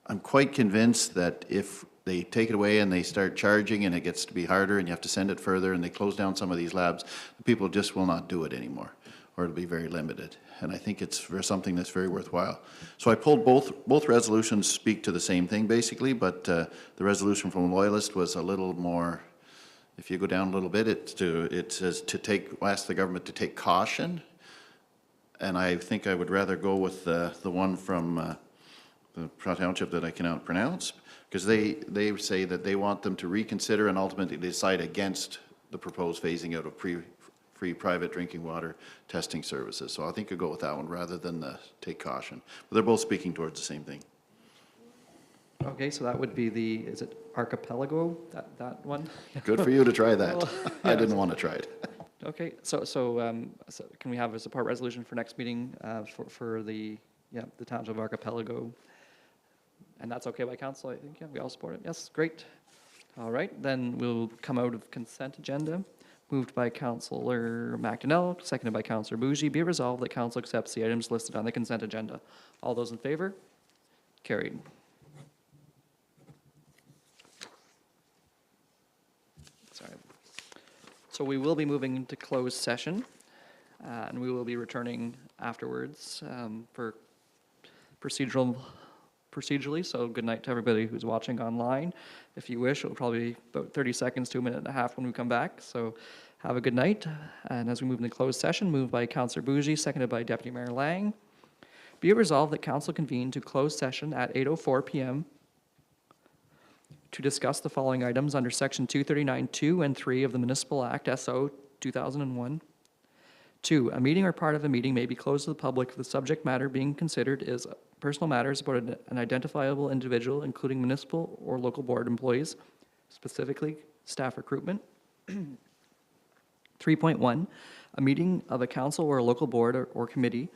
I'm quite convinced that if they take it away and they start charging and it gets to be harder and you have to send it further and they close down some of these labs, people just will not do it anymore, or it'll be very limited. And I think it's for something that's very worthwhile. So I pulled both resolutions speak to the same thing basically, but the resolution from Loyalist was a little more, if you go down a little bit, it says ask the government to take caution. And I think I would rather go with the one from the township that I cannot pronounce, because they say that they want them to reconsider and ultimately decide against the proposed phasing out of free private drinking water testing services. So I think I'll go with that one rather than the take caution. But they're both speaking towards the same thing. Okay, so that would be is it Archipelago, that one? Good for you to try that. Well, I yeah. didn't want to try it. Okay, so can we have a support resolution for next meeting for the township of Archipelago? And that's okay by council, I think. Yeah, we all support it. Yes, great. All right, then we'll come out of consent agenda. Moved by Councillor McDonnell, seconded by Councillor Bougie. Be it resolved that council accepts the items listed on the consent agenda. All those in favor? Carried. Sorry. So we will be moving into closed session, and we will be returning afterwards for procedurally, so good night to everybody who's watching online. If you wish, it'll probably be about 30 seconds to a minute and a half when we come back, so have a good night. And as we move into closed session, moved by Councillor Bougie, seconded by Deputy Mayor Lang. Be it resolved that council convene to closed session at 8:04 p.m. to discuss the following items under Section 239(2) and 3 of the Municipal Act, SO 2001. 2, a meeting or part of a meeting may be closed to the public if the subject matter being considered is personal matters about an identifiable individual, including municipal or local board employees, specifically staff recruitment. 3.1, a meeting of a council or a local board or committee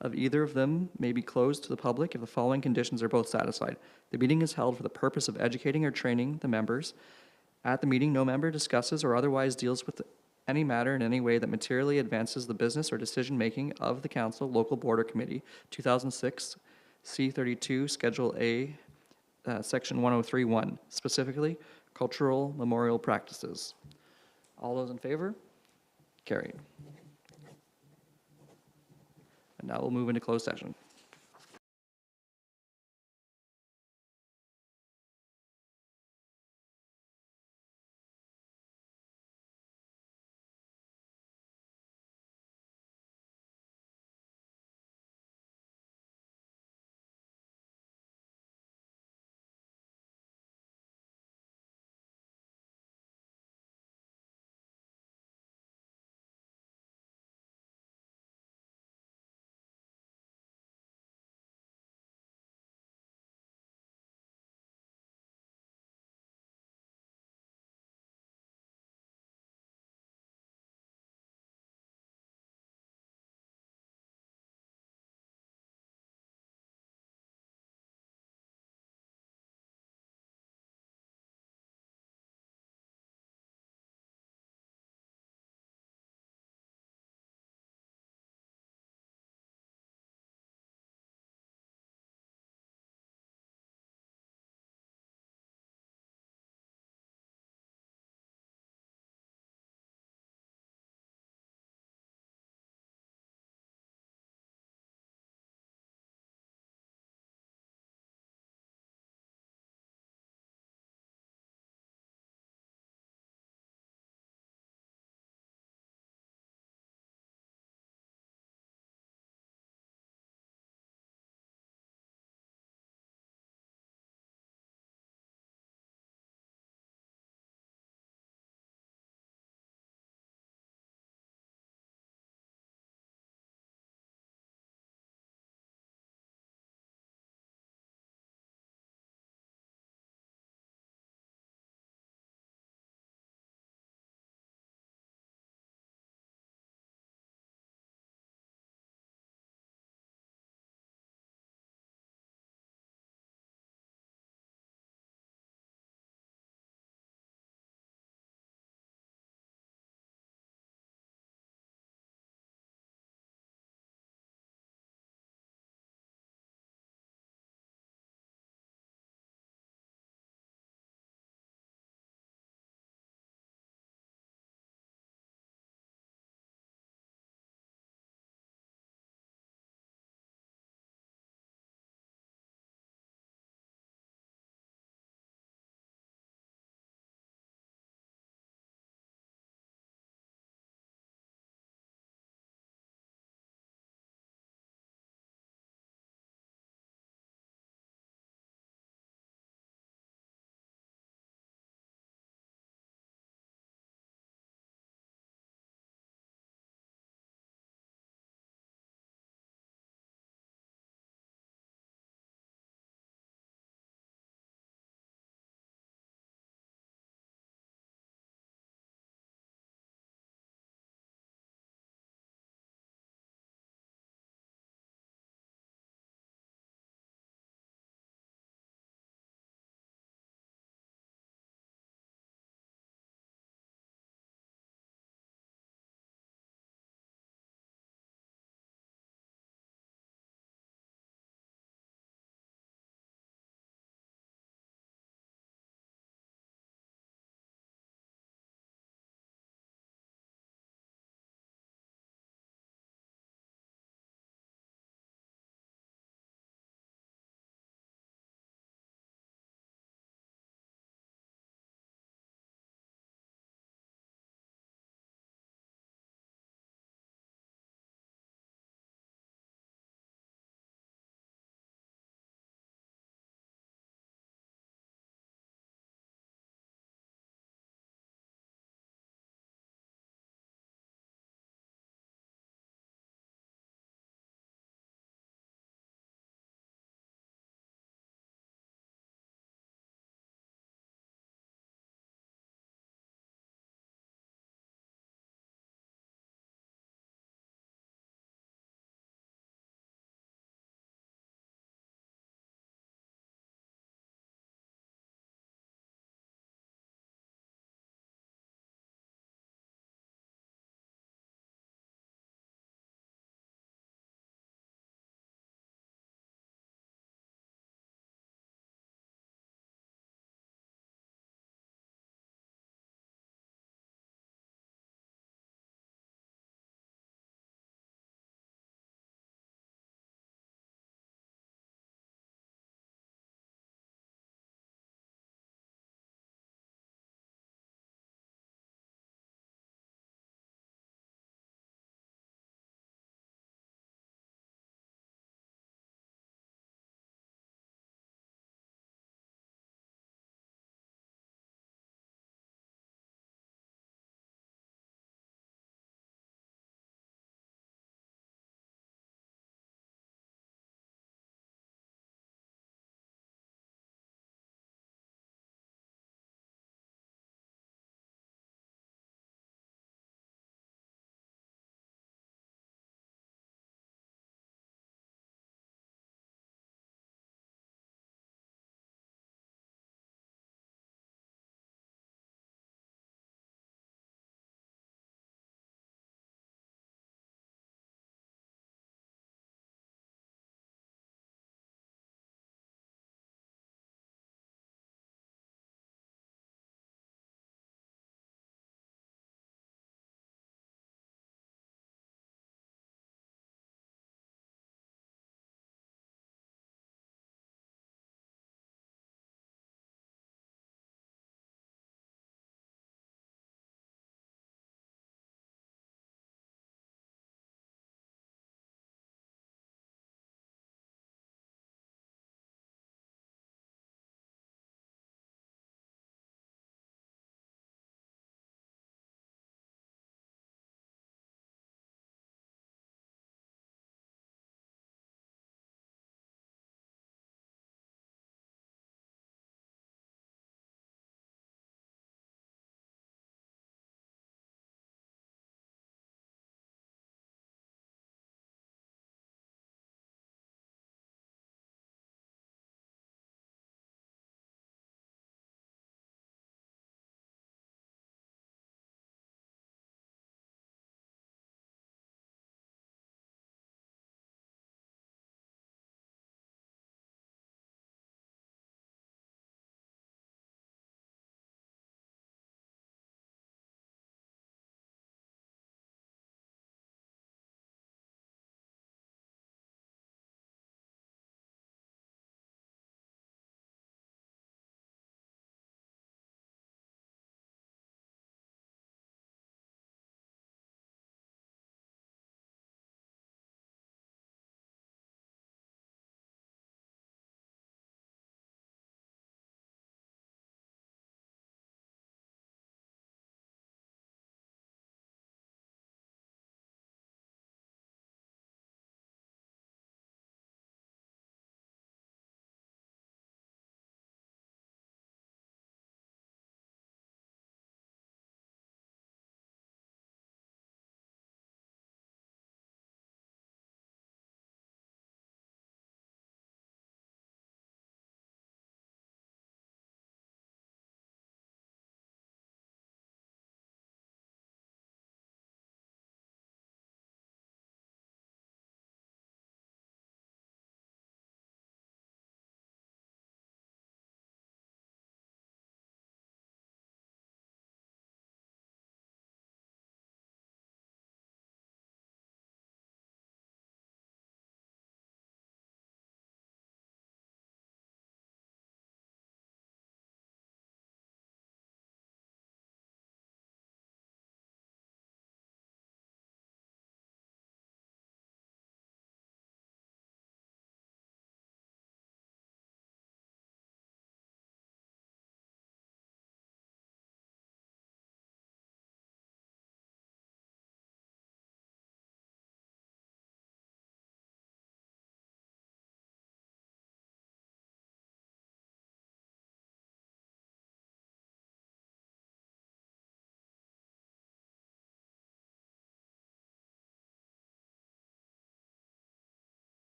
of either of them may be closed to the public if the following conditions are both satisfied. The meeting is held for the purpose of educating or training the members. At the meeting, no member discusses or otherwise deals with any matter in any way that materially advances the business or decision-making of the council, local board, or committee. 2006, C32, Schedule A, Section 103.1, specifically cultural memorial practices. All those in favor? Carried. And now we'll move into closed session.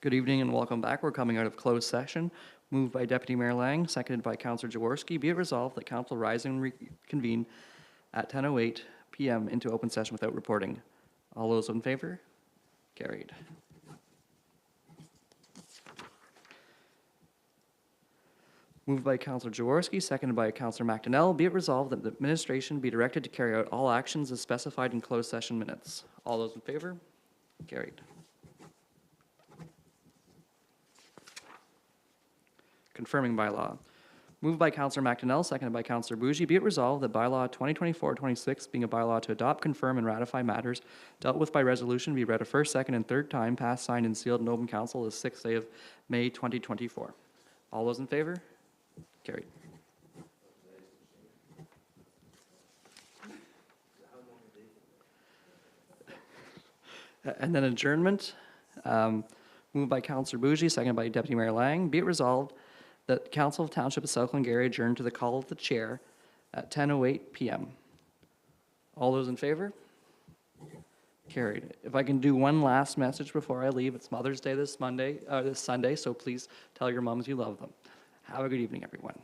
Good evening and welcome back. We're coming out of closed session. Moved by Deputy Mayor Lang, seconded by Councillor Jaworski. Be it resolved that council rise and reconvene at 10:08 PM into open session without reporting. All those in favor? Carried. Moved by Councillor Jaworski, seconded by Councillor McDonnell. Be it resolved that the administration be directed to carry out all actions as specified in closed session minutes. All those in favor? Carried. Confirming bylaw. Moved by Councillor McDonnell, seconded by Councillor Bougie. Be it resolved that bylaw 2024-26, being a bylaw to adopt, confirm, and ratify matters dealt with by resolution, be read a first, second, and third time, passed, signed, and sealed in open council the 6th day of May 2024. All those in favor? Carried. And then adjournment. Moved by Councillor Bougie, seconded by Deputy Mayor Lang. Be it resolved that Council of Township of South Glengarry adjourn to the call of the chair at 10:08 PM. All those in favor? Carried. If I can do one last message before I leave, it's Mother's Day this Sunday, so please tell your moms you love them. Have a good evening, everyone.